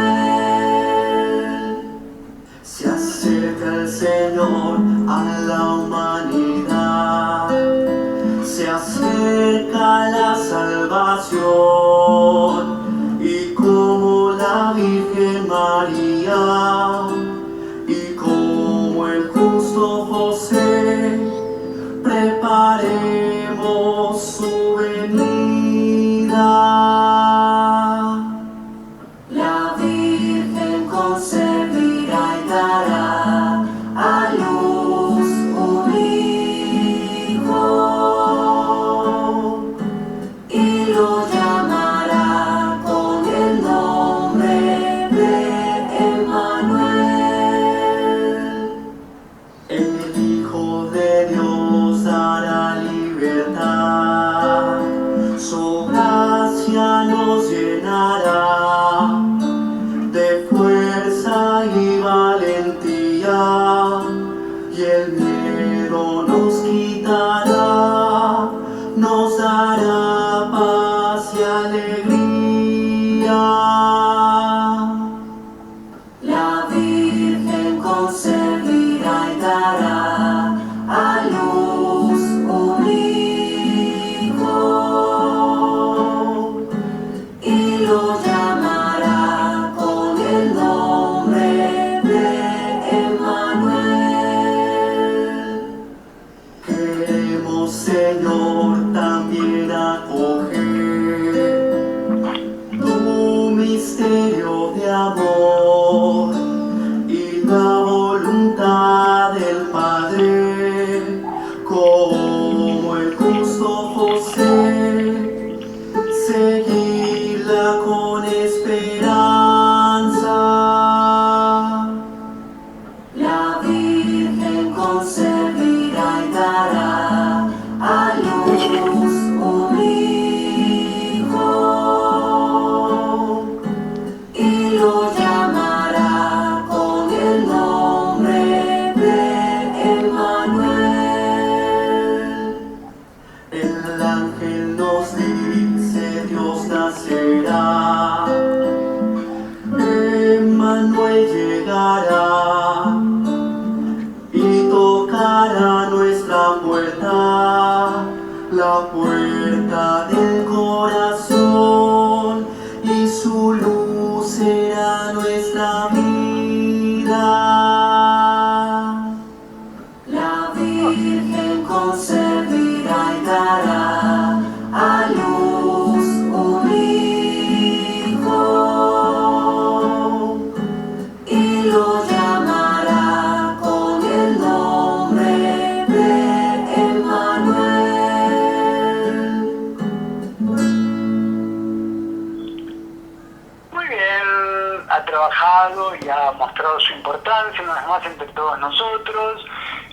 Señor, también acoger tu misterio de amor y la voluntad del Padre, como el justo José, seguirla con esperanza. La Virgen concebirá y dará a luz un hijo y lo llamará con el nombre de Emmanuel. El ángel nos dice: Dios nacerá, Emmanuel llegará y tocará nuestra puerta, la puerta del corazón, y su luz será nuestra vida. La Virgen concebirá y dará a luz un hijo y lo llamará con el nombre de Emmanuel. Muy bien, ha trabajado y ha mostrado su importancia una vez más entre todos nosotros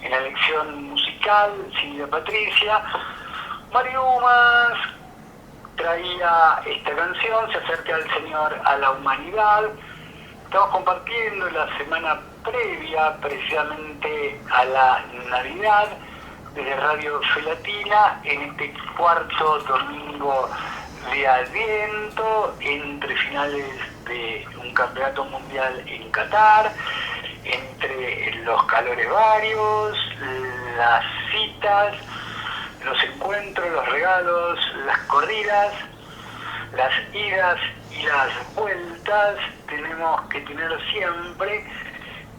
en la lección musical Silvia Patricia. Mario Umas traía esta canción, Se acerca el Señor a la humanidad. Estamos compartiendo la semana previa precisamente a la Navidad desde Radio Fe Latina en este cuarto domingo de Adviento, entre finales de un campeonato mundial en Qatar, entre los calores varios, las citas, los encuentros, los regalos, las corridas, las idas y las vueltas. Tenemos que tener siempre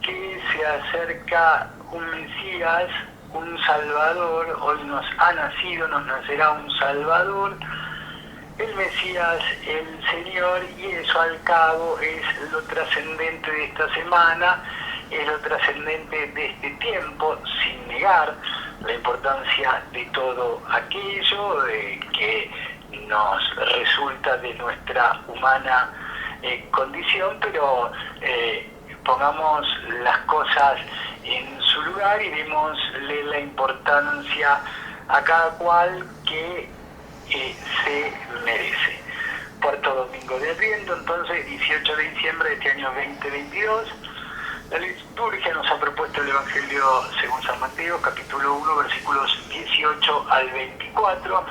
que se acerca un Mesías, un Salvador. Hoy nos ha nacido, nos nacerá un Salvador, el Mesías, el Señor, y eso al cabo es lo trascendente de esta semana, es lo trascendente de este tiempo, sin negar la importancia de todo aquello que nos resulta de nuestra humana condición, pero pongamos las cosas en su lugar y démosle la importancia a cada cual que se merece. Cuarto domingo de Adviento, entonces 18 de diciembre de este año 2022. La liturgia nos ha propuesto el Evangelio según San Mateo, capítulo 1, versículos 18 al 24.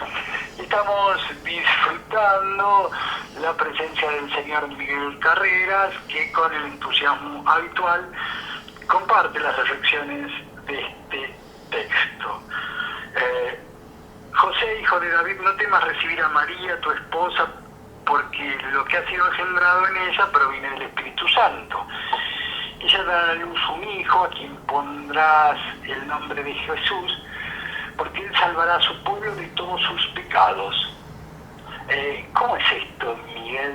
Estamos disfrutando la presencia del señor Miguel Carreras, que con el entusiasmo habitual comparte las reflexiones de este texto. José, hijo de David, no temas recibir a María, tu esposa, porque lo que ha sido engendrado en ella proviene del Espíritu Santo. Ella dará a luz un hijo, a quien pondrás el nombre de Jesús, porque él salvará a su pueblo de todos sus pecados. ¿Cómo es esto, Miguel?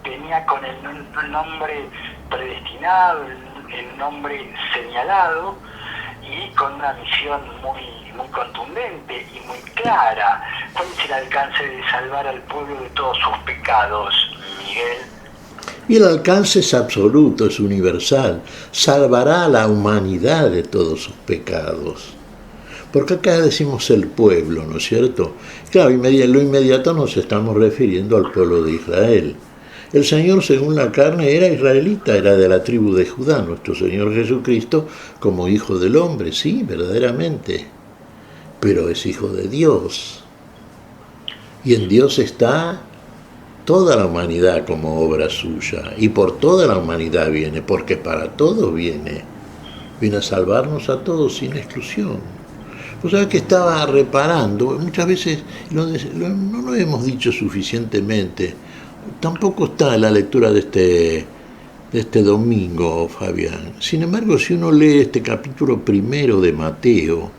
Venía con el nombre predestinado, el nombre señalado, y con una misión muy contundente y muy clara. ¿Cuál es el alcance de salvar al pueblo de todos sus pecados, Miguel? Y el alcance es absoluto, es universal. Salvará a la humanidad de todos sus pecados. Porque acá decimos el pueblo, ¿no es cierto? Claro, lo inmediato nos estamos refiriendo al pueblo de Israel. El Señor, según la carne, era israelita, era de la tribu de Judá, nuestro Señor Jesucristo, como hijo del hombre, sí, verdaderamente. Pero es hijo de Dios. Y en Dios está toda la humanidad como obra suya. Y por toda la humanidad viene, porque para todos viene. Viene a salvarnos a todos sin exclusión. Pues sabes que estaba reparando, muchas veces no lo hemos dicho suficientemente. Tampoco está en la lectura de este domingo, Fabián. Sin embargo, si uno lee este capítulo primero de Mateo,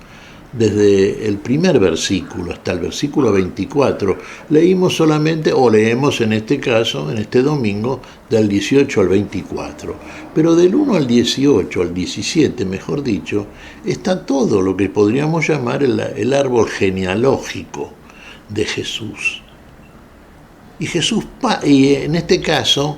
desde el primer versículo hasta el versículo 24, leímos solamente, o leemos en este caso, en este domingo, del 18 al 24. Pero del 1 al 18, al 17, mejor dicho, está todo lo que podríamos llamar el árbol genealógico de Jesús. Y Jesús, y en este caso,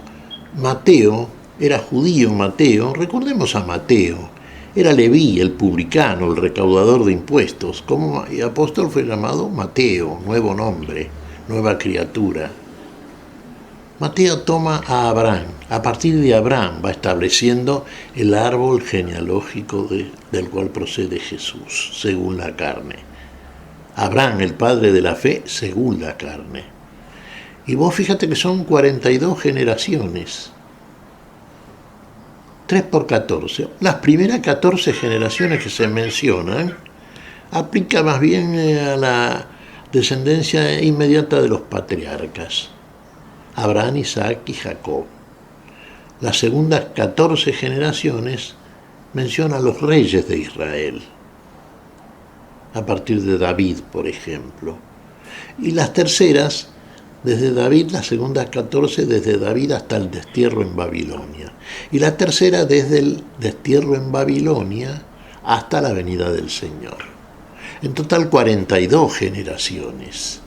Mateo, era judío Mateo, recordemos a Mateo, era Leví, el publicano, el recaudador de impuestos. Como apóstol fue llamado Mateo, nuevo nombre, nueva criatura. Mateo toma a Abraham. A partir de Abraham va estableciendo el árbol genealógico del cual procede Jesús, según la carne. Abraham, el padre de la fe, según la carne. Y vos fíjate que son 42 generaciones. 3 por 14. Las primeras 14 generaciones que se mencionan aplica más bien a la descendencia inmediata de los patriarcas, Abraham, Isaac y Jacob. Las segundas 14 generaciones mencionan a los reyes de Israel, a partir de David, por ejemplo. Y las terceras, desde David, las segundas 14, desde David hasta el destierro en Babilonia. Y la tercera, desde el destierro en Babilonia hasta la venida del Señor. En total 42 generaciones.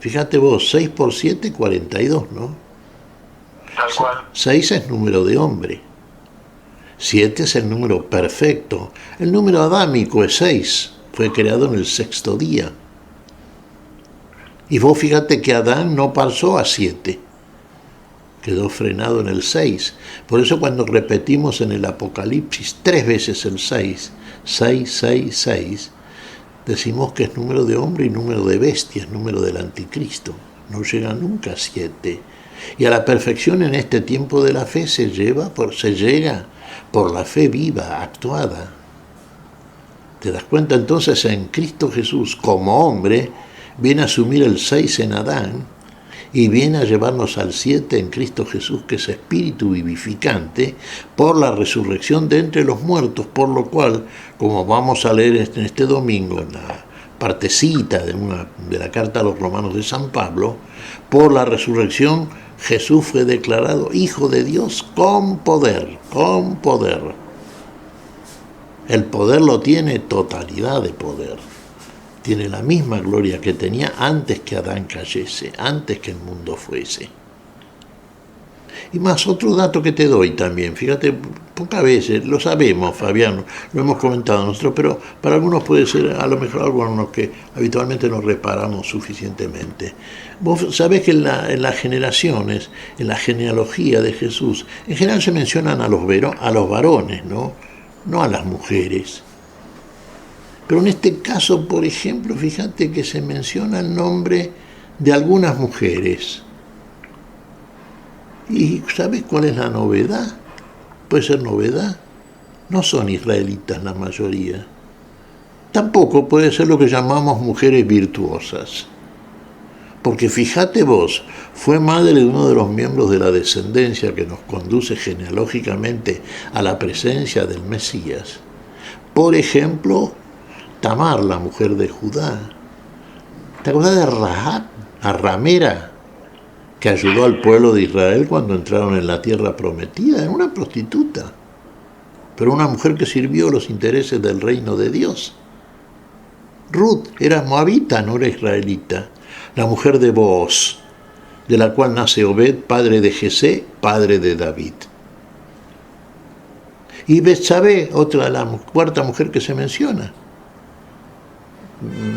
Fíjate vos, 6 por 7, 42, ¿no? Tal cual. 6 es número de hombre. 7 es el número perfecto. El número adámico es 6. Fue creado en el sexto día. Y vos fíjate que Adán no pasó a 7, quedó frenado en el 6. Por eso cuando repetimos en el Apocalipsis 3 veces el 6, 6, 6, 6, decimos que es número de hombre y número de bestia, es número del anticristo. No llega nunca a 7. Y a la perfección en este tiempo de la fe se llega por la fe viva, actuada. ¿Te das cuenta? Entonces en Cristo Jesús como hombre viene a asumir el 6 en Adán y viene a llevarnos al 7 en Cristo Jesús, que es espíritu vivificante, por la resurrección de entre los muertos, por lo cual, como vamos a leer en este domingo, en la partecita de la carta a los romanos de San Pablo, por la resurrección Jesús fue declarado Hijo de Dios con poder, con poder. El poder lo tiene, totalidad de poder. Tiene la misma gloria que tenía antes que Adán cayese, antes que el mundo fuese. Y más otro dato que te doy también, fíjate, pocas veces, lo sabemos, Fabián, lo hemos comentado nosotros, pero para algunos puede ser a lo mejor algo en lo que habitualmente no reparamos suficientemente. Vos sabés que en las generaciones, en la genealogía de Jesús, en general se mencionan a los varones, no a las mujeres. Pero en este caso, por ejemplo, fíjate que se menciona el nombre de algunas mujeres. ¿Y sabes cuál es la novedad? Puede ser novedad. No son israelitas la mayoría. Tampoco puede ser lo que llamamos mujeres virtuosas. Porque fíjate vos, fue madre de uno de los miembros de la descendencia que nos conduce genealógicamente a la presencia del Mesías. Por ejemplo, Tamar, la mujer de Judá. ¿Te acuerdas de Rahab, la ramera, que ayudó al pueblo de Israel cuando entraron en la tierra prometida? Era una prostituta, pero una mujer que sirvió los intereses del reino de Dios. Ruth era moabita, no era israelita. La mujer de Booz, de la cual nace Obed, padre de Jesé, padre de David. Y Betsabé, la cuarta mujer que se menciona.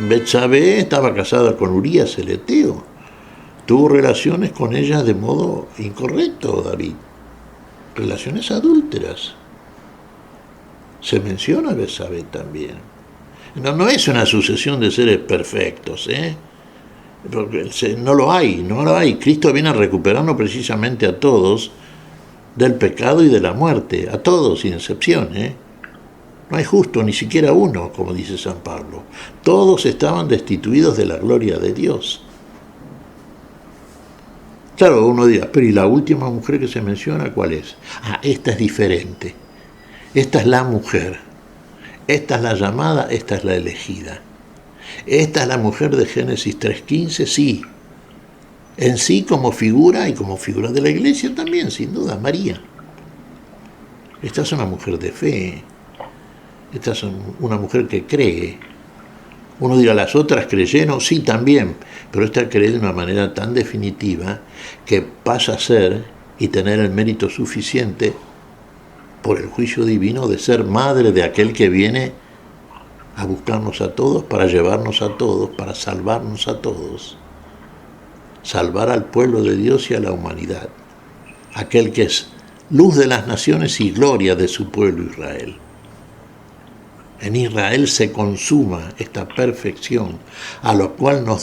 Betsabé estaba casada con Urías el Eteo. Tuvo relaciones con ella de modo incorrecto, David. Relaciones adúlteras. Se menciona a Betsabé también. No es una sucesión de seres perfectos, porque no lo hay. Cristo viene a recuperarnos precisamente a todos del pecado y de la muerte, a todos sin excepción, No hay justo, ni siquiera uno, como dice San Pablo. Todos estaban destituidos de la gloria de Dios. Claro, uno dirá, pero ¿y la última mujer que se menciona cuál es? Esta es diferente. Esta es la mujer. esta es la llamada, esta es la elegida. Esta es la mujer de Génesis 3:15, sí. En sí como figura y como figura de la iglesia también, sin duda, María. Esta es una mujer de fe. Esta es una mujer que cree. Uno dirá, ¿las otras creyeron? Sí, también. Pero esta cree de una manera tan definitiva que pasa a ser y tener el mérito suficiente por el juicio divino de ser madre de aquel que viene a buscarnos a todos, para llevarnos a todos, para salvarnos a todos. Salvar al pueblo de Dios y a la humanidad. Aquel que es luz de las naciones y gloria de su pueblo Israel. En Israel se consuma esta perfección a lo cual nos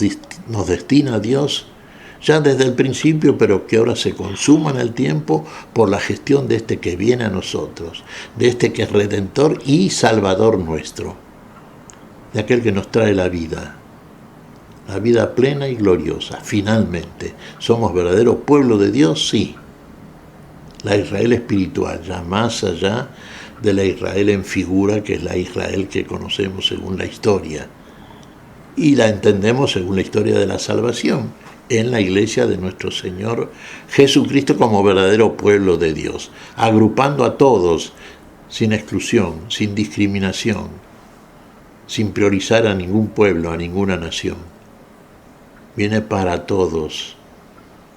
destina Dios ya desde el principio, pero que ahora se consuma en el tiempo por la gestión de este que viene a nosotros, de este que es Redentor y Salvador nuestro, de aquel que nos trae la vida plena y gloriosa. Finalmente, ¿somos verdadero pueblo de Dios? Sí. La Israel espiritual, ya más allá de la Israel en figura, que es la Israel que conocemos según la historia, y la entendemos según la historia de la salvación, en la iglesia de nuestro Señor Jesucristo como verdadero pueblo de Dios, agrupando a todos, sin exclusión, sin discriminación, sin priorizar a ningún pueblo, a ninguna nación. Viene para todos,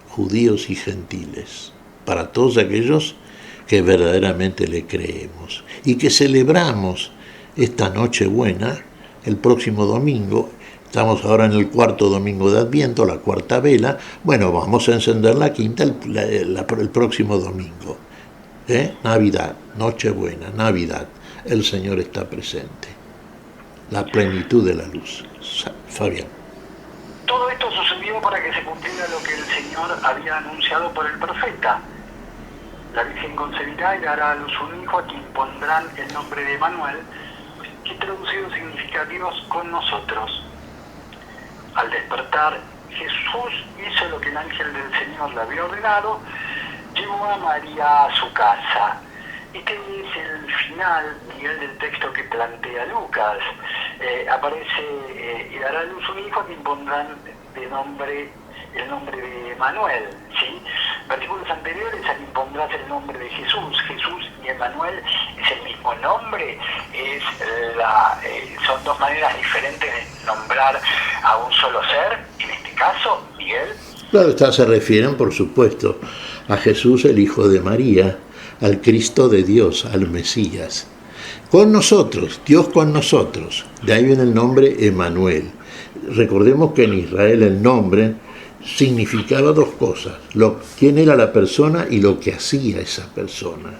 judíos y gentiles, para todos aquellos que verdaderamente le creemos y que celebramos esta Nochebuena el próximo domingo. Estamos ahora en el cuarto domingo de Adviento, la cuarta vela. Bueno, vamos a encender la quinta el próximo domingo. Navidad, Nochebuena, Navidad. El Señor está presente. La plenitud de la luz. Fabián. Todo esto sucedió para que se cumpliera lo que el Señor había anunciado por el profeta. La Virgen concebirá y dará a luz un hijo a quien pondrán el nombre de Emanuel, que traducido significativos con nosotros. Al despertar, Jesús hizo lo que el ángel del Señor le había ordenado, llevó a María a su casa. Este es el final, Miguel, del texto que plantea Lucas. Aparece, y dará a luz un hijo a quien pondrán el nombre de Emanuel, ¿sí? Versículos anteriores, a quien pondrás el nombre de Jesús. Jesús y Emanuel es el mismo nombre, son dos maneras diferentes de nombrar a un solo ser, en este caso, Miguel. Claro, estas se refieren, por supuesto, a Jesús, el Hijo de María, al Cristo de Dios, al Mesías. Con nosotros, Dios con nosotros. De ahí viene el nombre Emanuel. Recordemos que en Israel el nombre significaba dos cosas: quién era la persona y lo que hacía esa persona.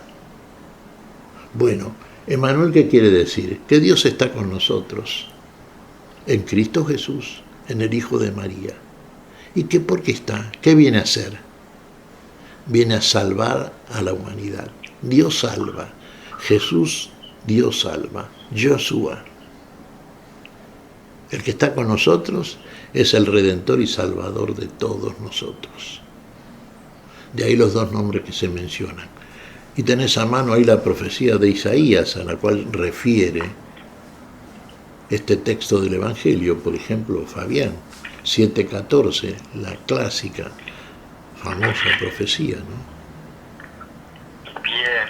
Bueno, Emanuel, ¿qué quiere decir? Que Dios está con nosotros, en Cristo Jesús, en el Hijo de María. ¿Y qué por qué está? ¿Qué viene a hacer? Viene a salvar a la humanidad. Dios salva. Jesús, Dios salva. Yoshua. El que está con nosotros es el Redentor y Salvador de todos nosotros. De ahí los dos nombres que se mencionan. Y tenés a mano ahí la profecía de Isaías, a la cual refiere este texto del Evangelio, por ejemplo, Fabián, 7:14, la clásica, famosa profecía, ¿no? Bien.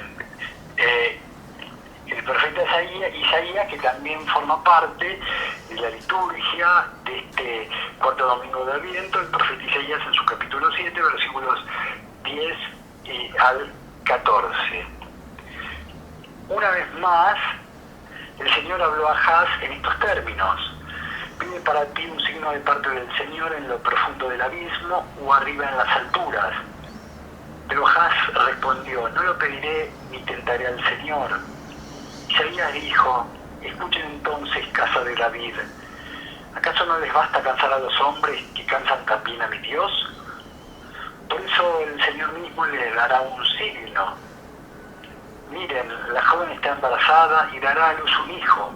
El profeta Isaías, que también forma parte de la liturgia de este cuarto domingo de Adviento, el profeta Isaías en su capítulo 7, versículos 10 al 14. Una vez más, el Señor habló a Ahaz en estos términos: pide para ti un signo de parte del Señor en lo profundo del abismo o arriba en las alturas. Pero Ahaz respondió: no lo pediré ni tentaré al Señor. Isaías dijo: escuchen entonces, casa de David, ¿acaso no les basta cansar a los hombres que cansan también a mi Dios? Por eso el Señor mismo le dará un signo. Miren, la joven está embarazada y dará a luz un hijo,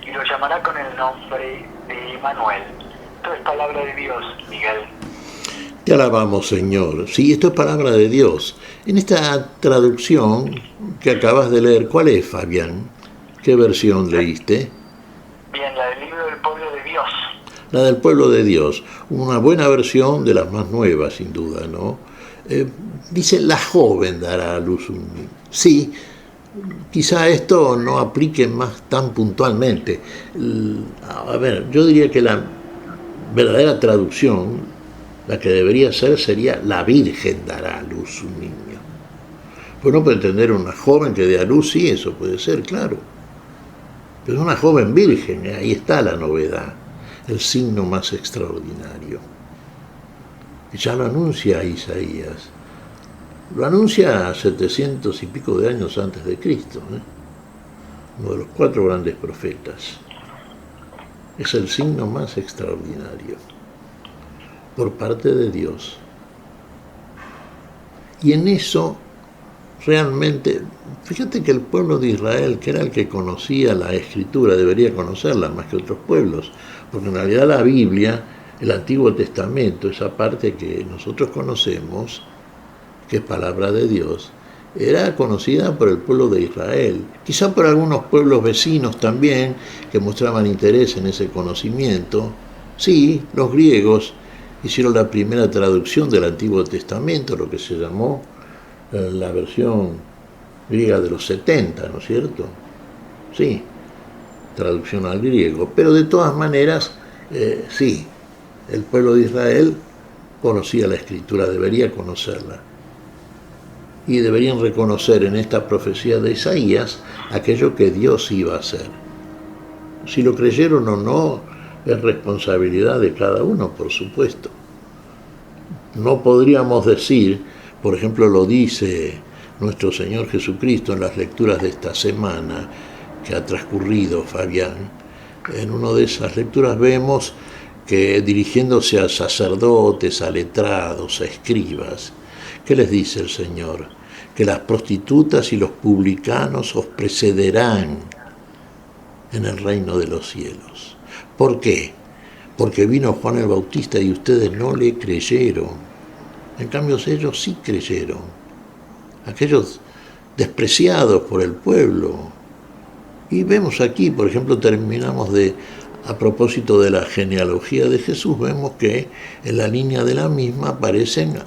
y lo llamará con el nombre de Emanuel. Esto es palabra de Dios, Miguel. Te alabamos, Señor. Sí, esto es palabra de Dios. En esta traducción que acabas de leer, ¿cuál es, Fabián? ¿Qué versión leíste? Bien, la del libro del pueblo de Dios. La del pueblo de Dios. Una buena versión, de las más nuevas, sin duda, ¿no? Dice, la joven dará a luz un niño. Sí, quizá esto no aplique más tan puntualmente. A ver, yo diría que la verdadera traducción, la que debería ser, sería la Virgen dará a luz un niño. Pues no puede entender una joven que dé a luz, sí, eso puede ser, claro. Pero una joven virgen, ahí está la novedad, el signo más extraordinario. Y ya lo anuncia Isaías. Lo anuncia 700 y pico de años antes de Cristo, uno de los 4 grandes profetas. Es el signo más extraordinario por parte de Dios. Y en eso realmente, fíjate que el pueblo de Israel, que era el que conocía la Escritura, debería conocerla más que otros pueblos, porque en realidad la Biblia, el Antiguo Testamento, esa parte que nosotros conocemos, que es palabra de Dios, era conocida por el pueblo de Israel, quizá por algunos pueblos vecinos también, que mostraban interés en ese conocimiento. Sí, los griegos hicieron la primera traducción del Antiguo Testamento, lo que se llamó la versión griega de los 70, ¿no es cierto? Sí, traducción al griego. Pero de todas maneras, sí, el pueblo de Israel conocía la Escritura, debería conocerla. Y deberían reconocer en esta profecía de Isaías aquello que Dios iba a hacer. Si lo creyeron o no, es responsabilidad de cada uno, por supuesto. No podríamos decir, por ejemplo, lo dice nuestro Señor Jesucristo en las lecturas de esta semana que ha transcurrido, Fabián. En una de esas lecturas vemos que, dirigiéndose a sacerdotes, a letrados, a escribas, ¿qué les dice el Señor? Que las prostitutas y los publicanos os precederán en el reino de los cielos. ¿Por qué? Porque vino Juan el Bautista y ustedes no le creyeron. En cambio ellos sí creyeron. Aquellos despreciados por el pueblo. Y vemos aquí, por ejemplo, terminamos a propósito de la genealogía de Jesús, vemos que en la línea de la misma aparecen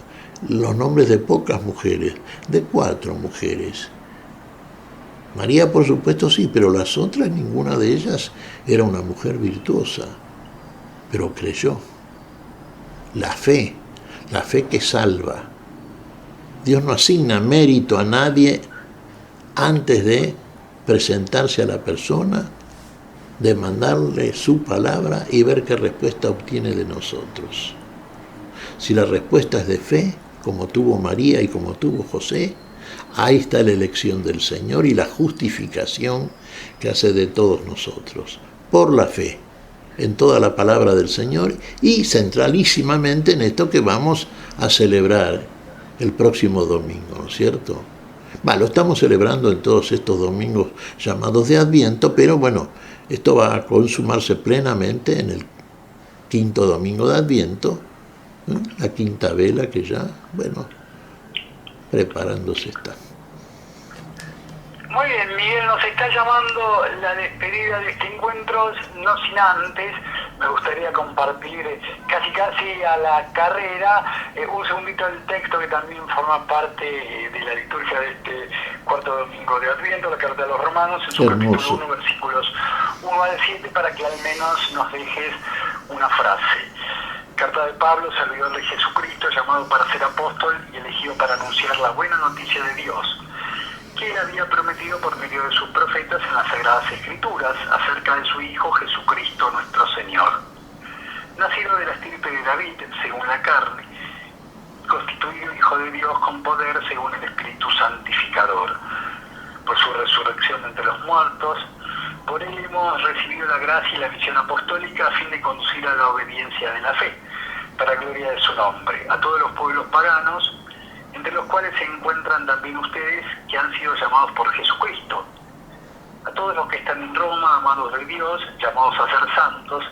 los nombres de pocas mujeres, de 4 mujeres. María, por supuesto, sí, pero las otras, ninguna de ellas era una mujer virtuosa, pero creyó. La fe que salva. Dios no asigna mérito a nadie antes de presentarse a la persona, de mandarle su palabra y ver qué respuesta obtiene de nosotros. Si la respuesta es de fe, como tuvo María y como tuvo José, ahí está la elección del Señor y la justificación que hace de todos nosotros, por la fe, en toda la palabra del Señor y centralísimamente en esto que vamos a celebrar el próximo domingo, ¿no es cierto? Lo estamos celebrando en todos estos domingos llamados de Adviento, pero bueno, esto va a consumarse plenamente en el 5º domingo de Adviento, la 5ª vela que ya, preparándose está. Muy bien, Miguel, nos está llamando la despedida de este encuentro, no sin antes, me gustaría compartir casi a la carrera un segundito del texto que también forma parte de la liturgia de este 4º domingo de Adviento, la carta de los Romanos, en su capítulo 1, versículos 1 al 7, para que al menos nos dejes una frase. Carta de Pablo, servidor de Jesucristo, llamado para ser apóstol y elegido para anunciar la buena noticia de Dios, que él había prometido por medio de sus profetas en las Sagradas Escrituras acerca de su Hijo Jesucristo nuestro Señor, nacido de la estirpe de David según la carne, constituido Hijo de Dios con poder según el Espíritu Santificador, por su resurrección entre los muertos. Por él hemos recibido la gracia y la misión apostólica a fin de conducir a la obediencia de la fe, para gloria de su nombre, a todos los pueblos paganos, entre los cuales se encuentran también ustedes que han sido llamados por Jesucristo. A todos los que están en Roma, amados de Dios, llamados a ser santos,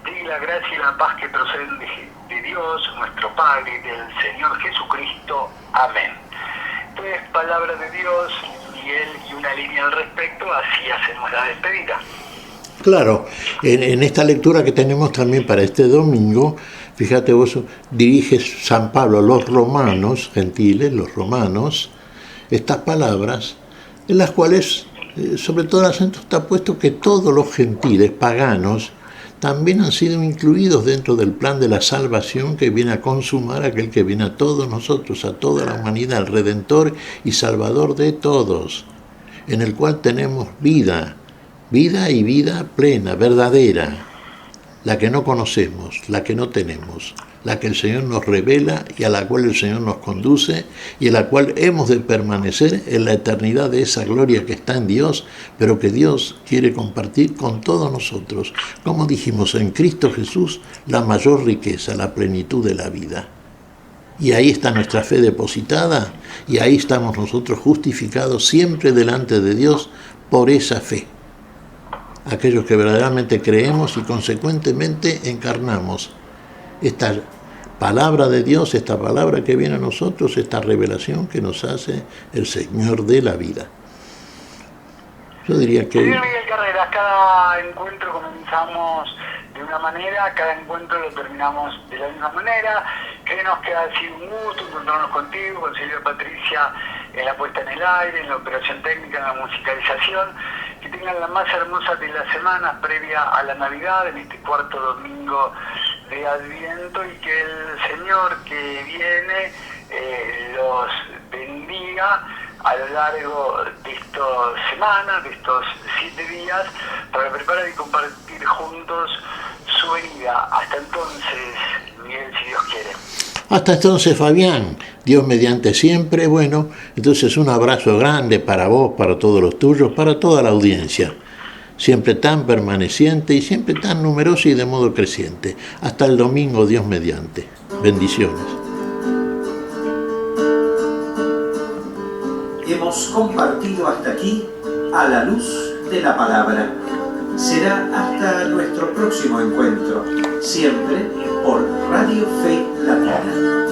de la gracia y la paz que proceden de Dios, nuestro Padre, y del Señor Jesucristo. Amén. Pues palabra de Dios, Miguel y una línea al respecto, así hacemos la despedida. Claro, en esta lectura que tenemos también para este domingo, fíjate vos, dirige San Pablo a los romanos, gentiles, los romanos, estas palabras, en las cuales, sobre todo el acento está puesto que todos los gentiles paganos también han sido incluidos dentro del plan de la salvación que viene a consumar aquel que viene a todos nosotros, a toda la humanidad, el Redentor y Salvador de todos, en el cual tenemos vida y vida plena, verdadera, la que no conocemos, la que no tenemos, la que el Señor nos revela y a la cual el Señor nos conduce y en la cual hemos de permanecer en la eternidad de esa gloria que está en Dios, pero que Dios quiere compartir con todos nosotros. Como dijimos, en Cristo Jesús, la mayor riqueza, la plenitud de la vida. Y ahí está nuestra fe depositada y ahí estamos nosotros justificados siempre delante de Dios por esa fe. Aquellos que verdaderamente creemos y consecuentemente encarnamos esta palabra de Dios, esta palabra que viene a nosotros, esta revelación que nos hace el Señor de la vida. Yo diría que... Señor Miguel Carreras, cada encuentro comenzamos de una manera, cada encuentro lo terminamos de la misma manera. Créenos que ha sido un gusto encontrarnos contigo, con Silvia Patricia en la puesta en el aire, en la operación técnica, en la musicalización. Que tengan la más hermosa de las semanas previa a la Navidad, en este cuarto domingo de Adviento, y que el Señor que viene los bendiga a lo largo de estas semanas, de estos 7 días, para preparar y compartir juntos su venida. Hasta entonces, Miguel, si Dios quiere. Hasta entonces, Fabián, Dios mediante siempre. Bueno, entonces un abrazo grande para vos, para todos los tuyos, para toda la audiencia. Siempre tan permaneciente y siempre tan numerosa y de modo creciente. Hasta el domingo, Dios mediante. Bendiciones. Hemos compartido hasta aquí a la luz de la palabra. Será hasta nuestro próximo encuentro, siempre por Radio Fe Latina.